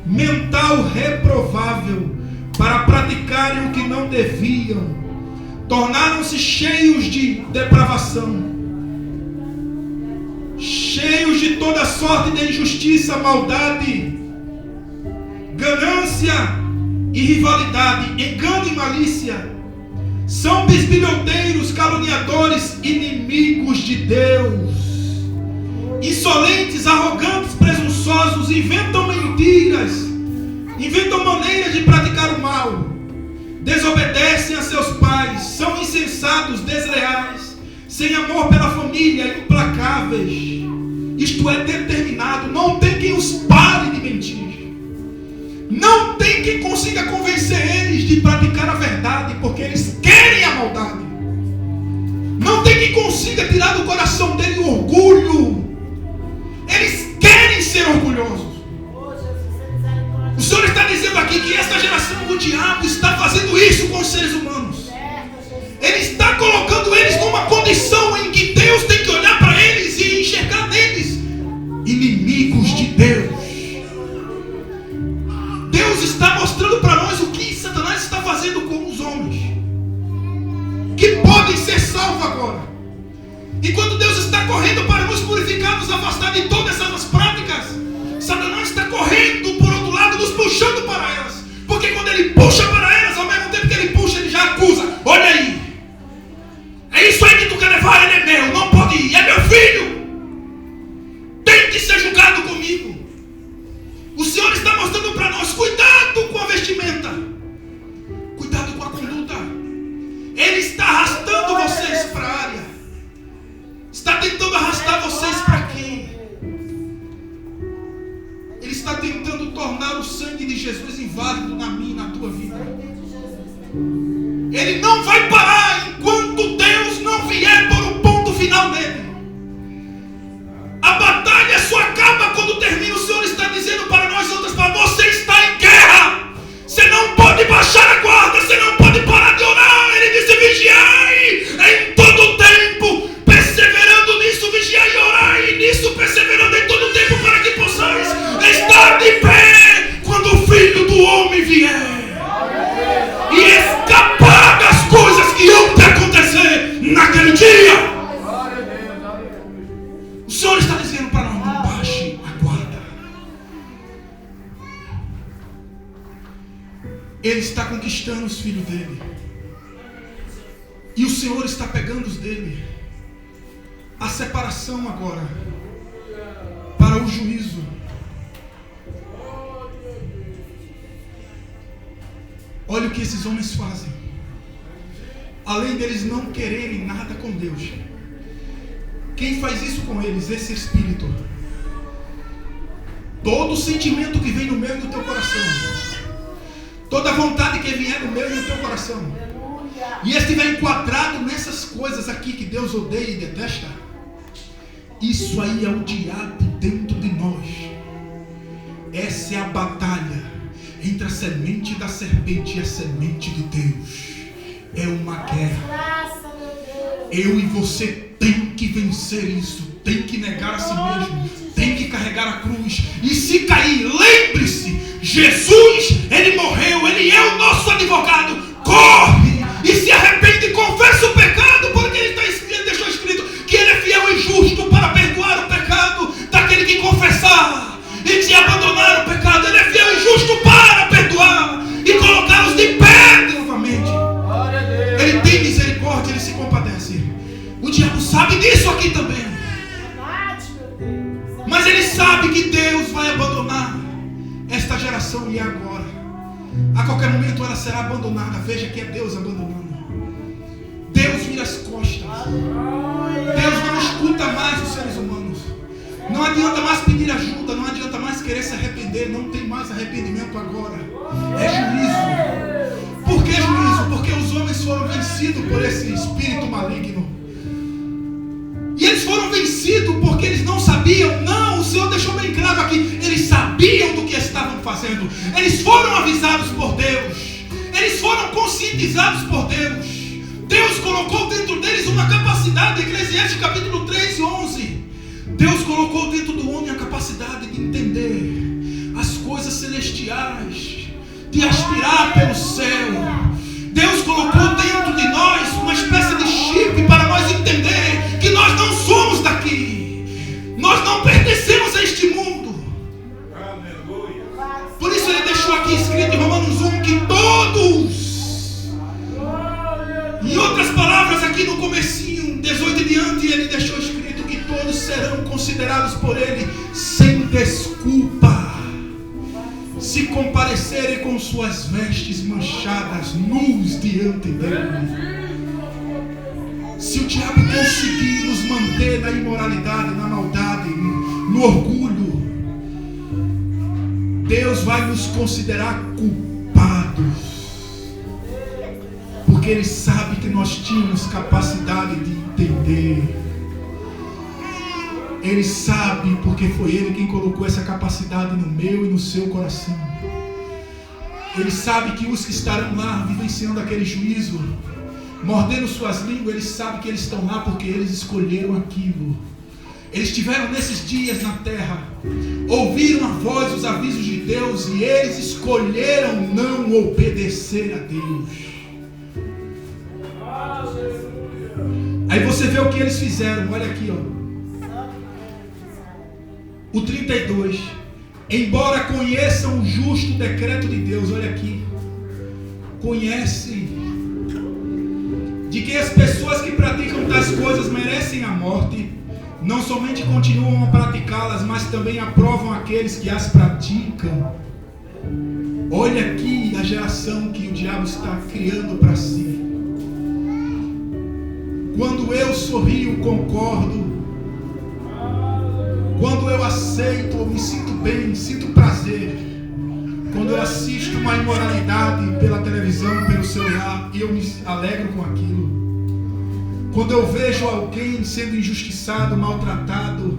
mental reprovável para praticarem o que não deviam. Tornaram-se cheios de depravação, cheios de toda sorte de injustiça, maldade, ganância e rivalidade, engano e malícia. São bisbilhoteiros, caluniadores, inimigos de Deus, insolentes, arrogantes, presunçosos, inventam mentiras, inventam maneiras de praticar o mal, desobedecem a seus pais, são insensatos, desleais, sem amor pela família, implacáveis. Isto é, determinado. Não tem quem os pare de mentir. Não tem quem consiga convencer eles de praticar a verdade, porque eles querem a maldade. Não tem quem consiga tirar do coração dele o orgulho. Eles querem ser orgulhosos. O Senhor está dizendo aqui que esta geração, o diabo está fazendo isso com os seres humanos. Ele está colocando eles numa condição em que Deus tem que olhar para eles e enxergar neles inimigos de Deus. Deus está mostrando para nós o que Satanás está fazendo com os homens que podem ser salvos agora. E quando Deus está correndo para nos purificar, nos afastar de todas essas práticas, Satanás está correndo por outro lado, nos puxando para elas. Porque quando ele puxa para elas, ao mesmo tempo que ele puxa, ele já acusa. Olha aí, é isso aí que tu quer levar, ele é meu, não pode ir, é meu filho, tem que ser julgado comigo. O Senhor está mostrando para nós, cuidado com a vestimenta, cuidado com a conduta. Ele está arrastando vocês para a área, está tentando arrastar vocês para quem? Ele está tentando tornar o sangue de Jesus inválido na minha e na tua vida. Ele não vai parar enquanto Deus não vier por um ponto final nele. A batalha só acaba quando termina. O Senhor está dizendo para nós, outras palavras, você está em guerra. Você não pode baixar a guarda, você não pode parar de orar. Ele disse, vigiai em todo tempo, perseverando nisso, vigiai e orai nisso, perseverando em todo tempo, para que possais estar de pé quando o Filho do Homem vier e escapar das coisas que hão de acontecer naquele dia. O Senhor está dizendo para nós, não baixe a guarda. Ele está conquistando os filhos dele, e o Senhor está pegando os dele. A separação agora para o juízo. Olha o que esses homens fazem. Além deles não quererem nada com Deus, quem faz isso com eles? Esse Espírito. Todo sentimento que vem no meu e no teu coração, toda vontade que vier no meu e no teu coração, e estiver enquadrado nessas coisas aqui que Deus odeia e detesta, isso aí é o diabo dentro de nós. Essa é a batalha entre a semente da serpente e a semente de Deus. É uma guerra. Eu e você tem que vencer isso. Tem que negar a si mesmo. Tem que carregar a cruz. E se cair, lembre-se, Jesus Ele morreu, Ele é o nosso advogado. Corre e se arrepende e confessa o pecado, porque Ele deixou escrito que Ele é fiel e justo para perdoar o pecado daquele que confessar e se abandonar o pecado. Ele é fiel e justo para perdoar e colocá-los de pé novamente. Ele tem misericórdia, Ele se compadece. O diabo sabe disso aqui também. Mas ele sabe que Deus vai abandonar esta geração e agora. A qualquer momento ela será abandonada. Veja que é Deus abandonando. Deus vira as costas. Deus não escuta mais os seres humanos. Não adianta mais pedir ajuda. Não adianta mais querer se arrepender. Não tem mais arrependimento agora. É juízo. Por que juízo? Porque os homens foram vencidos por esse espírito maligno. E eles foram vencidos porque eles não sabiam. Não, o Senhor deixou bem claro aqui. Eles sabiam do que estavam fazendo. Eles foram avisados por Deus. Eles foram conscientizados por Deus. Deus colocou dentro deles uma capacidade. Eclesiastes capítulo 3 e 11. Deus colocou dentro do homem a capacidade de entender as coisas celestiais, de aspirar pelo céu. Deus colocou dentro de nós uma espécie de chip para nós entender que nós não somos daqui. Nós não pertencemos a este mundo. Por isso Ele deixou aqui escrito em Romanos 1 que todos, em outras palavras aqui no comecinho, 18 em diante, Ele deixou escrito que todos serão considerados por Ele sem desculpa, se comparecerem com suas vestes manchadas, nus diante dele. Se o diabo conseguir nos manter na imoralidade, na maldade, no orgulho, Deus vai nos considerar culpados, porque Ele sabe que nós tínhamos capacidade de entender. Ele sabe, porque foi Ele quem colocou essa capacidade no meu e no seu coração. Ele sabe que os que estarão lá vivenciando aquele juízo, mordendo suas línguas, Ele sabe que eles estão lá porque eles escolheram aquilo. Eles estiveram nesses dias na terra, ouviram a voz, os avisos de Deus, e eles escolheram não obedecer a Deus. Aí você vê o que eles fizeram, olha aqui, ó. O 32. Embora conheçam o justo decreto de Deus, olha aqui. Conhecem de que as pessoas que praticam tais coisas merecem a morte. Não somente continuam a praticá-las, mas também aprovam aqueles que as praticam. Olha aqui a geração que o diabo está criando para si. Quando eu sorrio, concordo. Quando eu aceito, eu me sinto bem, sinto prazer. Quando eu assisto uma imoralidade pela televisão, pelo celular, e eu me alegro com aquilo. Quando eu vejo alguém sendo injustiçado, maltratado,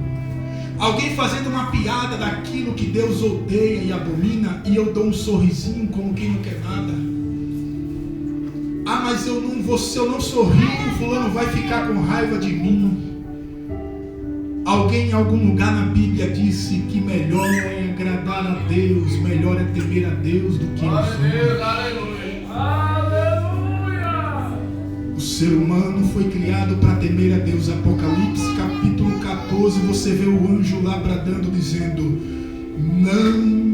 alguém fazendo uma piada daquilo que Deus odeia e abomina, e eu dou um sorrisinho como quem não quer nada. Ah, mas eu não vou, se eu não sorrir, o fulano vai ficar com raiva de mim. Alguém em algum lugar na Bíblia disse que melhor é agradar a Deus, melhor é temer a Deus do que os homens. O ser humano foi criado para temer a Deus. Apocalipse capítulo 14, você vê o anjo lá bradando, dizendo: não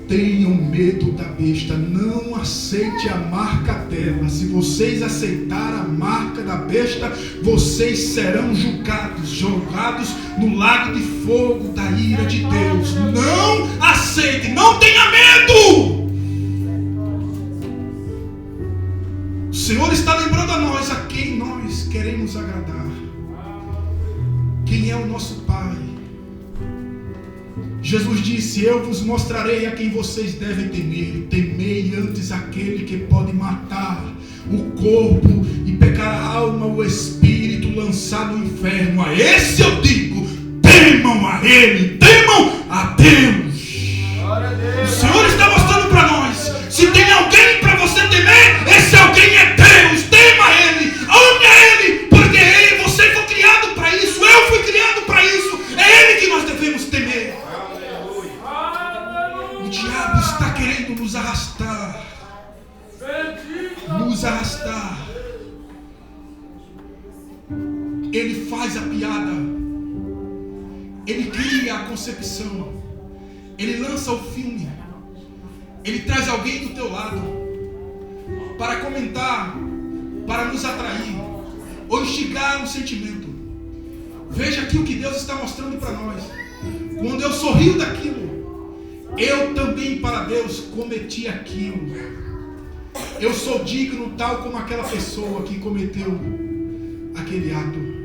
tenham medo da besta, não aceite a marca dela. Se vocês aceitarem a marca da besta, vocês serão julgados, jogados no lago de fogo da ira de Deus. Não aceite, não tenha medo. O Senhor está lembrando a nós a quem nós queremos agradar. Quem é o nosso Pai? Jesus disse: eu vos mostrarei a quem vocês devem temer. Temei antes aquele que pode matar o corpo e pecar a alma, o espírito, lançado no inferno. A esse eu digo: temam a Ele, temam a Deus. O Senhor está mostrando para nós: se tem alguém para você temer, esse alguém é Deus. Tema a Ele, ame a Ele, porque Ele, você foi criado para isso, eu fui criado para isso. É Ele que nós devemos temer. O diabo está querendo nos arrastar. Nos arrastar. Ele faz a piada. Ele cria a concepção. Ele lança o filme. Ele traz alguém do teu lado para comentar, para nos atrair ou instigar um sentimento. Veja aqui o que Deus está mostrando para nós. Quando eu sorrio daquilo, eu também para Deus cometi aquilo. Eu sou digno tal como aquela pessoa que cometeu aquele ato.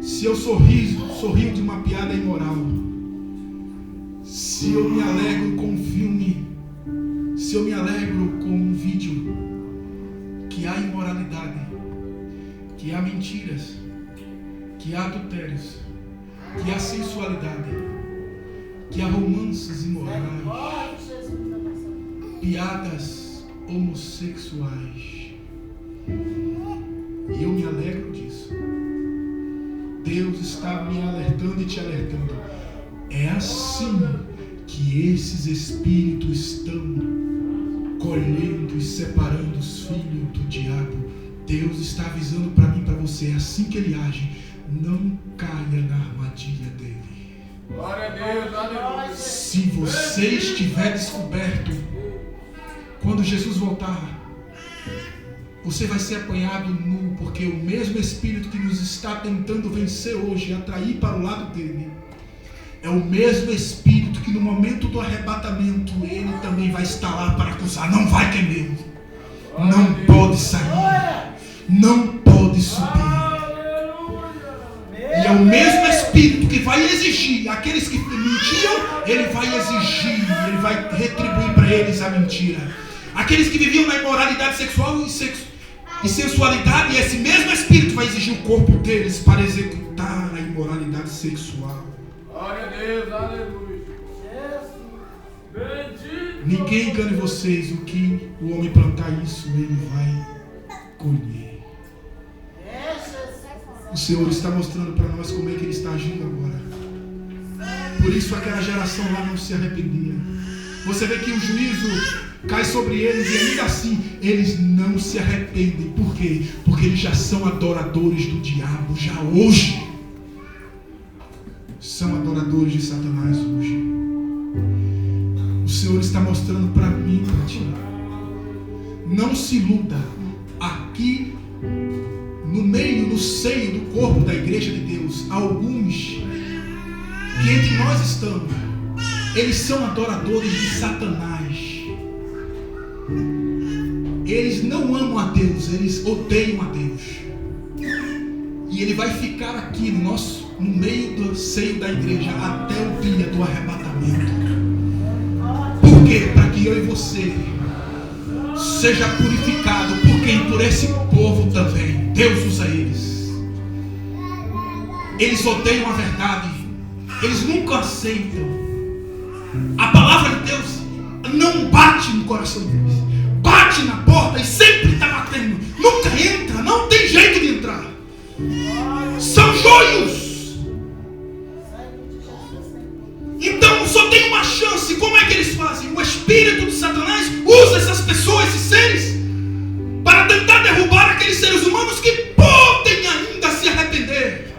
Se eu sorrio de uma piada imoral, se eu me alegro com um filme, se eu me alegro com um vídeo que há imoralidade, que há mentiras, que há adultérios, que há sensualidade, que há romances imorais, piadas homossexuais, e eu me alegro disso. Deus está me alertando e te alertando. É assim que esses espíritos estão colhendo e separando os filhos do diabo. Deus está avisando para mim e para você. É assim que ele age. Não caia na armadilha dele. Glória a Deus, aleluia. Se você estiver descoberto, quando Jesus voltar, você vai ser apanhado nu, porque o mesmo espírito que nos está tentando vencer hoje, atrair para o lado dele, é o mesmo espírito que no momento do arrebatamento ele também vai estar lá para acusar. Não vai, que é meu. Não pode sair. Não pode subir. E é o mesmo espírito que vai exigir. Aqueles que mentiam, ele vai exigir. Ele vai retribuir para eles a mentira. Aqueles que viviam na imoralidade sexual e sensualidade, esse mesmo espírito vai exigir o corpo deles para executar a imoralidade sexual. Glória a Deus, aleluia. Bendito. Ninguém engane vocês. O que o homem plantar, isso ele vai colher. O Senhor está mostrando para nós como é que ele está agindo agora. Por isso aquela geração lá não se arrependia. Você vê que o juízo cai sobre eles e ainda assim eles não se arrependem. Por quê? Porque eles já são adoradores do diabo, já hoje. São adoradores de Satanás hoje. O Senhor está mostrando para mim e para ti. Não se iluda. Aqui no meio, no seio do corpo da igreja de Deus, alguns que entre nós estamos, eles são adoradores de Satanás. Eles não amam a Deus, eles odeiam a Deus. E ele vai ficar aqui no meio do seio da igreja até o dia do arrebatamento. Por quê? Para que eu e você seja purificado por quem? Por esse povo também. Deus usa eles. Eles odeiam a verdade. Eles nunca aceitam. A palavra de Deus não bate no coração deles. Bate na porta e sempre está batendo. Nunca entra, não tem jeito de entrar. São joios. Então só tem uma chance. Como é que eles fazem? O espírito de Satanás usa essas pessoas, esses seres, para tentar derrubar aqueles seres humanos que podem ainda se arrepender.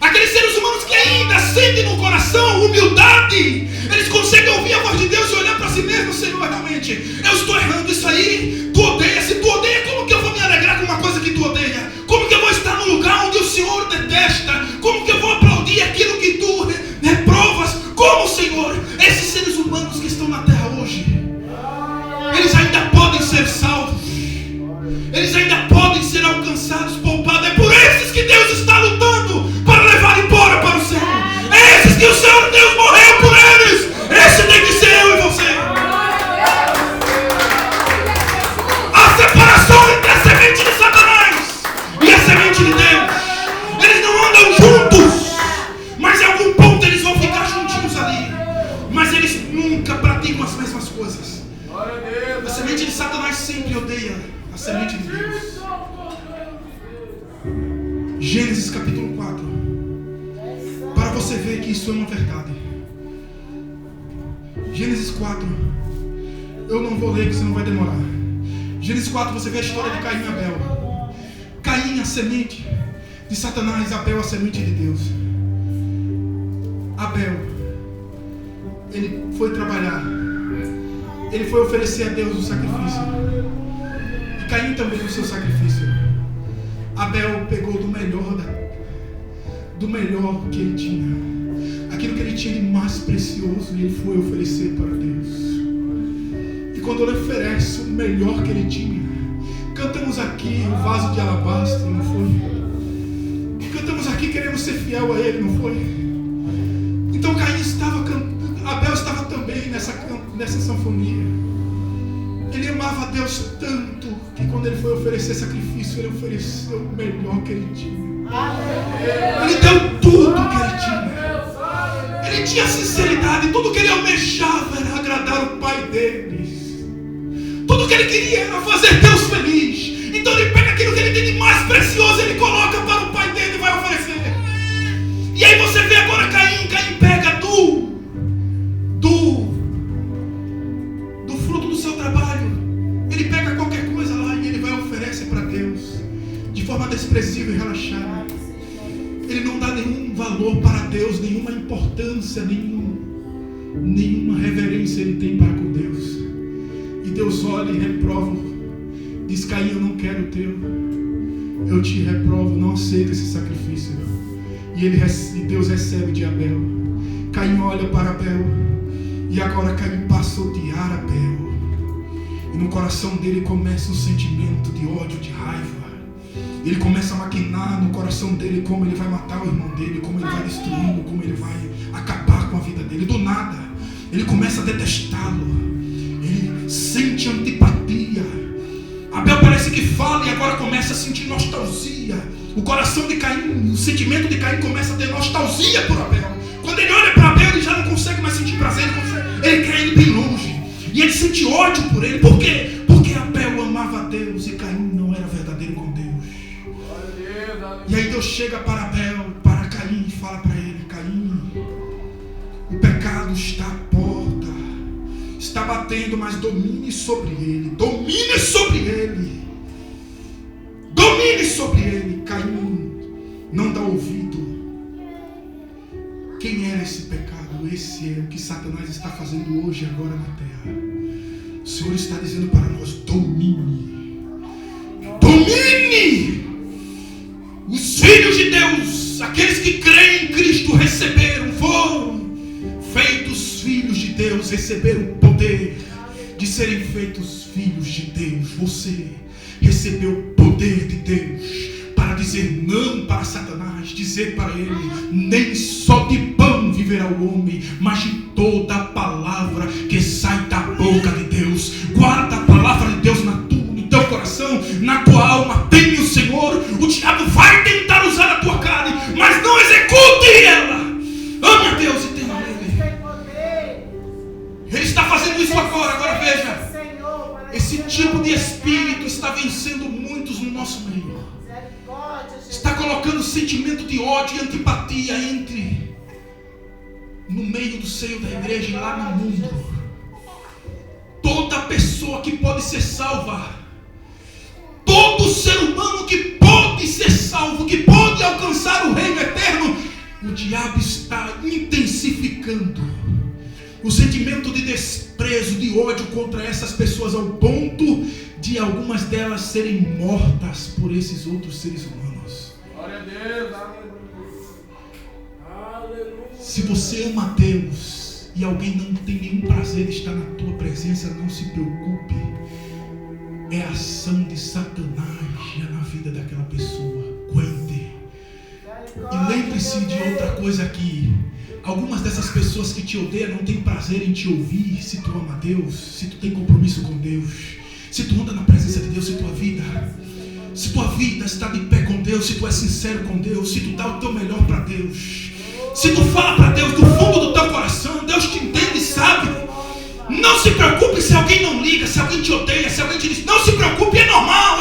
Aqueles seres humanos que ainda sentem no coração humildade. Eles conseguem ouvir a voz de Deus e olhar para si mesmo. Senhor, realmente, eu estou errando isso aí. Tu odeia. Se tu odeia, como que eu vou me alegrar com uma coisa que tu odeia? Como que eu vou estar no lugar onde o Senhor detesta? Como que eu vou aplaudir aquilo que tu reprovas? Como, Senhor? Esses seres humanos que estão na terra hoje, eles ainda podem ser salvos. Eles ainda podem ser alcançados, poupados. É por esses que Deus está lutando para levar embora para o céu. É esses que o Senhor Deus morreu por eles. Esse tem que ser eu e você. A separação entre a semente de Satanás e a semente de Deus. Eles não andam juntos, mas em algum ponto eles vão ficar juntinhos ali. Mas eles nunca praticam as mesmas coisas. A semente de Satanás sempre odeia a semente de Deus. Gênesis capítulo 4. Para você ver que isso é uma verdade. Gênesis 4. Eu não vou ler, porque senão vai demorar. Gênesis 4, você vê a história de Caim e Abel. Caim, a semente de Satanás. Abel, a semente de Deus. Abel, ele foi trabalhar. Ele foi oferecer a Deus o sacrifício. E Caim também o seu sacrifício. Abel pegou do melhor que ele tinha. Aquilo que ele tinha de mais precioso, e ele foi oferecer para Deus. E quando ele oferece o melhor que ele tinha, cantamos aqui o vaso de alabastro, não foi? Cantamos aqui, queremos ser fiel a ele, não foi? Então Caim estava cantando, Abel estava também nessa sanfonia. Ele amava a Deus tanto que quando ele foi oferecer sacrifício, ele ofereceu o melhor que ele tinha. Ele deu tudo que ele tinha. Ele tinha sinceridade. Tudo que ele almejava era agradar o pai deles. Tudo que ele queria era fazer Deus feliz. Então ele pega aquilo que ele tem de mais precioso, ele coloca para o pai dele e vai oferecer. E aí você vê agora Caim pega do fruto do seu trabalho. Ele pega qualquer coisa lá e ele vai oferecer para Deus de forma desprezível e relaxada. Ele não dá nenhum valor para Deus, nenhuma importância, nenhuma reverência ele tem para com Deus. E Deus olha e reprova. Diz: Caim, eu não quero o teu. Eu te reprovo, não aceito esse sacrifício. E Deus recebe de Abel. Caim olha para Abel. E agora Caim passa a odiar Abel. E no coração dele começa um sentimento de ódio, de raiva. Ele começa a maquinar no coração dele como ele vai matar o irmão dele, como ele vai destruí-lo, como ele vai acabar com a vida dele. Do nada, ele começa a detestá-lo. Ele sente antipatia. Abel parece que fala e agora começa a sentir nostalgia. O coração de Caim, o sentimento de Caim começa a ter nostalgia por Abel. Quando ele olha para Abel, ele já não consegue mais sentir prazer, ele quer ele bem longe. E ele sente ódio por ele. Por quê? Porque Abel amava a Deus e Caim não era verdadeiro com Deus. E aí Deus chega para Abel, para Caim, e fala para ele: Caim, o pecado está à porta, está batendo, mas domine sobre ele. Domine sobre ele. Domine sobre ele. Caim não dá ouvido. Quem era esse pecado? Esse é o que Satanás está fazendo hoje, agora na terra. O Senhor está dizendo para nós: domine. Domine. Os filhos de Deus, aqueles que creem em Cristo, foram feitos filhos de Deus, receberam o poder de serem feitos filhos de Deus. Você recebeu o poder de Deus para dizer não para Satanás, dizer para ele: nem só de pão viverá o homem, mas de toda a palavra que sai da boca de Deus. Guarda a palavra de Deus no teu coração, na tua alma. Teme o Senhor. O diabo vai tentar usar a tua carne, mas não execute ela. Ame a Deus e tema Ele. Ele está fazendo isso agora. Agora veja, esse tipo de espírito está vencendo muitos no nosso meio. Está colocando sentimento de ódio e antipatia no meio do seio da igreja e lá no mundo. Toda pessoa que pode ser salva, todo ser humano que pode ser salvo, que pode alcançar o reino eterno, o diabo está intensificando o sentimento de desprezo, de ódio contra essas pessoas, ao ponto de algumas delas serem mortas por esses outros seres humanos. Glória a Deus, aleluia. Se você ama a Deus e alguém não tem nenhum prazer de estar na tua presença, não se preocupe. É a ação de Satanás na vida daquela pessoa. Aguente. E lembre-se de outra coisa aqui. Algumas dessas pessoas que te odeiam não têm prazer em te ouvir. Se tu ama a Deus, se tu tem compromisso com Deus, se tu anda na presença de Deus, se tua vida está de pé com Deus, se tu é sincero com Deus, se tu dá o teu melhor para Deus, se tu fala para Deus do fundo do teu coração, Deus te entende e sabe. Não se preocupe se alguém não liga, se alguém te odeia, se alguém te diz. Não se preocupe, é normal,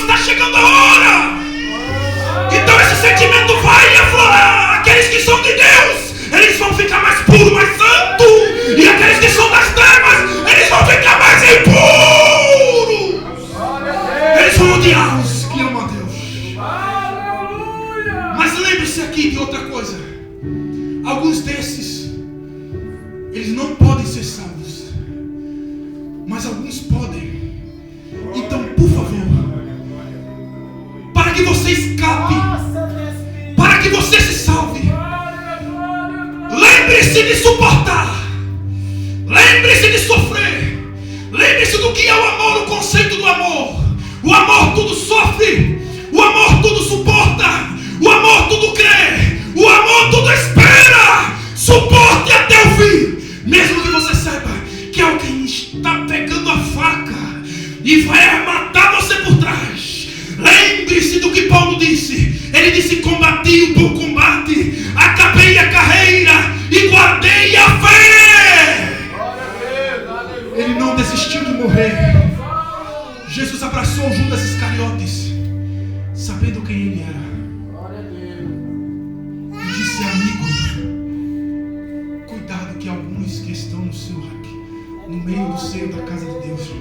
está chegando a hora. Então esse sentimento vai aflorar. Aqueles que são de Deus, eles vão ficar mais puros, mais santos. E aqueles que são das trevas, eles vão ficar mais impuros. Eles vão odiar os que amam a Deus. Mas lembre-se aqui de outra coisa. Alguns desses, eles não podem ser salvos, mas alguns podem. Então, por favor, para que você escape, para que você se salve, lembre-se de suportar, lembre-se de sofrer, lembre-se do que é o amor, o conceito do amor. O amor tudo sofre, o amor tudo suporta, o amor tudo crê, o amor tudo espera. Suporte até o fim, mesmo que você saiba que alguém está pegando a faca e vai matar você por trás. Lembre-se do que Paulo disse. Ele disse: combati o bom combate, acabei a carreira e guardei a fé. Ele não desistiu de morrer. Jesus abraçou Judas Iscariotes, sabendo quem ele era, e disse: amigo, cuidado que alguns que estão no meio do seio da casa de Deus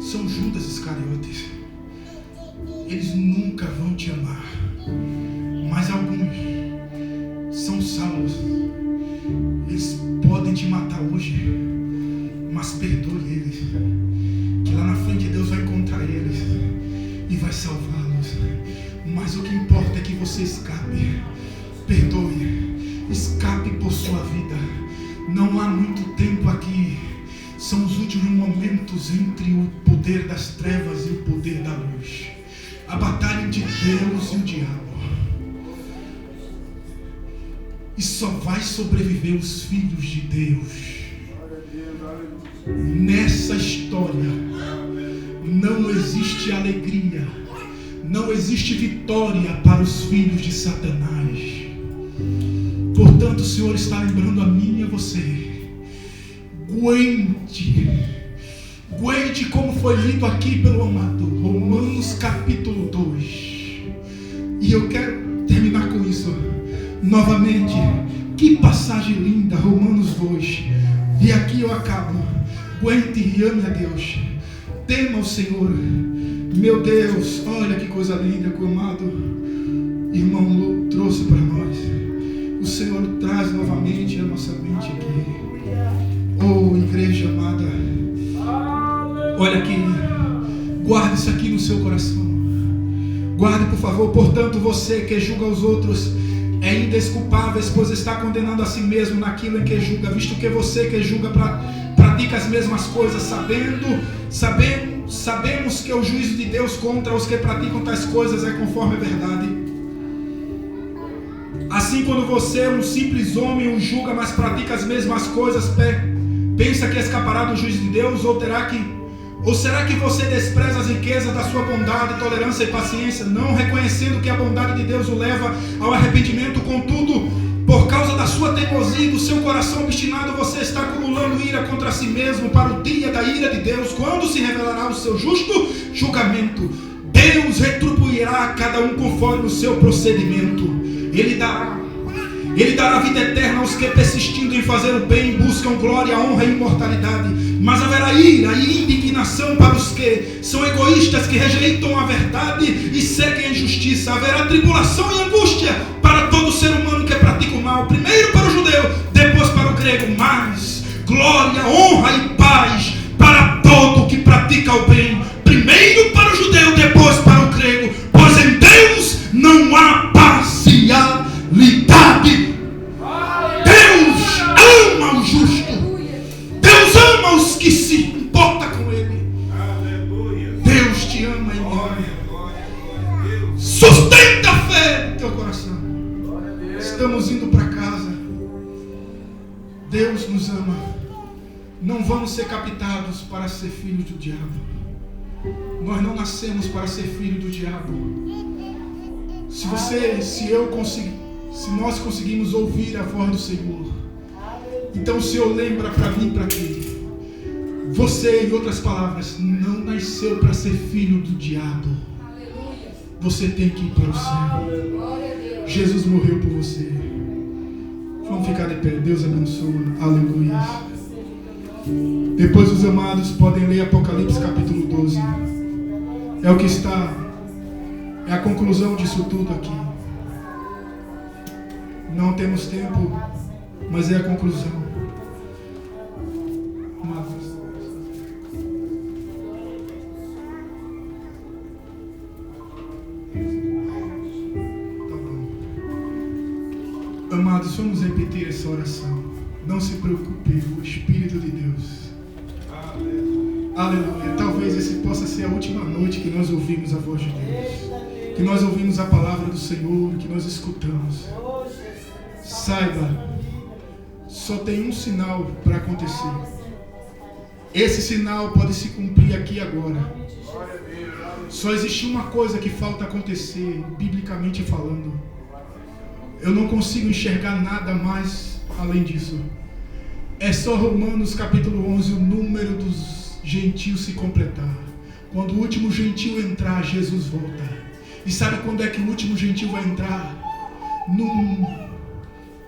são Judas Iscariotes. Eles nunca vão te amar, mas alguns são salvos. Eles podem te matar hoje, mas perdoe eles, que lá na frente Deus vai encontrar eles e vai salvá-los. Mas o que importa é que você escape. Perdoe, escape por sua vida. Não há muito tempo aqui. São os últimos momentos entre o poder das trevas e o poder da luz. A batalha entre Deus e o diabo. E só vai sobreviver os filhos de Deus. Nessa história não existe alegria, não existe vitória para os filhos de Satanás. Portanto, o Senhor está lembrando a mim e a você: aguente como foi lido aqui pelo amado Romanos capítulo 2. E eu quero terminar com isso novamente. Que passagem linda, Romanos 2. E aqui eu acabo. Aguente e ame a Deus. Tema o Senhor. Meu Deus, olha que coisa linda que o amado irmão Lu trouxe para nós. O Senhor traz novamente a nossa mente aqui. Oh, igreja amada, olha aqui. Guarde isso aqui no seu coração. Guarde, por favor. Portanto, você que julga os outros é indesculpável, pois está condenando a si mesmo naquilo em que julga, visto que você que julga pratica as mesmas coisas, sabemos que o juízo de Deus contra os que praticam tais coisas é conforme a verdade. Assim, quando você, um simples homem, o julga, mas pratica as mesmas coisas, pensa que escapará do juízo de Deus? Ou será que você despreza as riquezas da sua bondade, tolerância e paciência, não reconhecendo que a bondade de Deus o leva ao arrependimento? Contudo, por causa da sua teimosia e do seu coração obstinado, você está acumulando ira contra si mesmo para o dia da ira de Deus, quando se revelará o seu justo julgamento. Deus retribuirá a cada um conforme o seu procedimento. Ele dará vida eterna aos que, persistindo em fazer o bem, buscam glória, honra e imortalidade. Mas haverá ira e indignação para os que são egoístas, que rejeitam a verdade e seguem a injustiça. Haverá tribulação e angústia para todo ser humano que pratica o mal, primeiro para o judeu, depois para o grego. Mas glória, honra e paz para todo que pratica o bem, primeiro para o judeu, depois para o grego. Pois em Deus não há parcialidade. Deus ama o justo. Deus ama os que se importam com Ele. Deus te ama e me ama. Sustenta a fé no teu coração. Estamos indo para casa. Deus nos ama. Não vamos ser captados para ser filhos do diabo. Nós não nascemos para ser filho do diabo. Se nós conseguimos ouvir a voz do Senhor, então o Senhor lembra para mim e para ti: você, em outras palavras, não nasceu para ser filho do diabo. Você tem que ir para o céu. Jesus morreu por você. Vamos ficar de pé. Deus abençoe. Aleluia. Depois os amados podem ler Apocalipse capítulo 12. É o que está, é a conclusão disso tudo aqui. Não temos tempo, mas é a conclusão. Tá bom. Amados, vamos repetir essa oração. Não se preocupe, o Espírito de Deus. Aleluia. Talvez esse possa ser a última noite que nós ouvimos a voz de Deus, que nós ouvimos a palavra do Senhor, que nós escutamos. Saiba, só tem um sinal para acontecer. Esse sinal pode se cumprir aqui agora. Só existe uma coisa que falta acontecer, biblicamente falando. Eu não consigo enxergar nada mais além disso. É só Romanos capítulo 11, o número dos gentios se completar. Quando o último gentio entrar, Jesus volta. E sabe quando é que o último gentio vai entrar?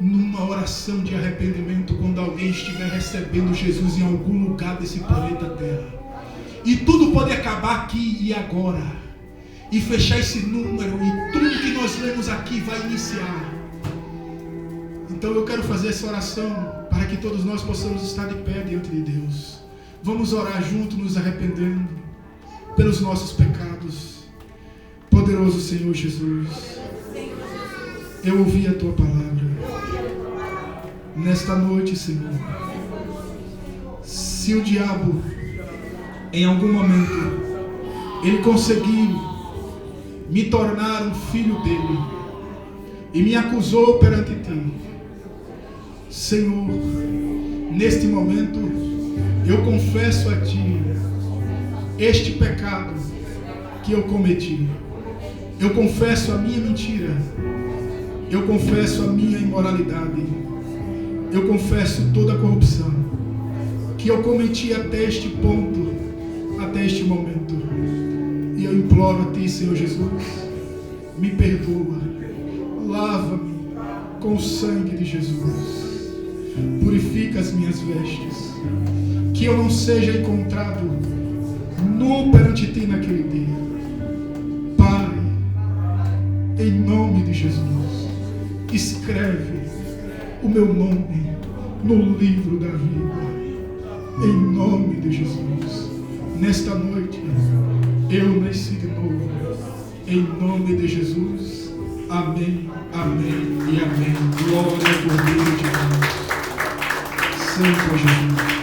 Numa oração de arrependimento, quando alguém estiver recebendo Jesus em algum lugar desse planeta Terra. E tudo pode acabar aqui e agora. E fechar esse número. E tudo que nós lemos aqui vai iniciar. Então eu quero fazer essa oração para que todos nós possamos estar de pé diante de Deus. Vamos orar juntos, nos arrependendo pelos nossos pecados. Poderoso Senhor Jesus, eu ouvi a Tua palavra. Nesta noite, Senhor, se o diabo, em algum momento, ele conseguiu me tornar um filho dele e me acusou perante Ti, Senhor, neste momento, eu confesso a Ti este pecado que eu cometi. Eu confesso a minha mentira. Eu confesso a minha imoralidade. Eu confesso toda a corrupção que eu cometi até este ponto, até este momento. E eu imploro a Ti, Senhor Jesus, me perdoa, lava-me com o sangue de Jesus. Purifica as minhas vestes, que eu não seja encontrado nu perante Ti naquele dia. Pai, em nome de Jesus, escreve o meu nome no livro da vida, em nome de Jesus. Nesta noite, eu nasci de novo, em nome de Jesus. Amém, amém e amém. Glória ao Cordeiro de Deus. Santo Jesus.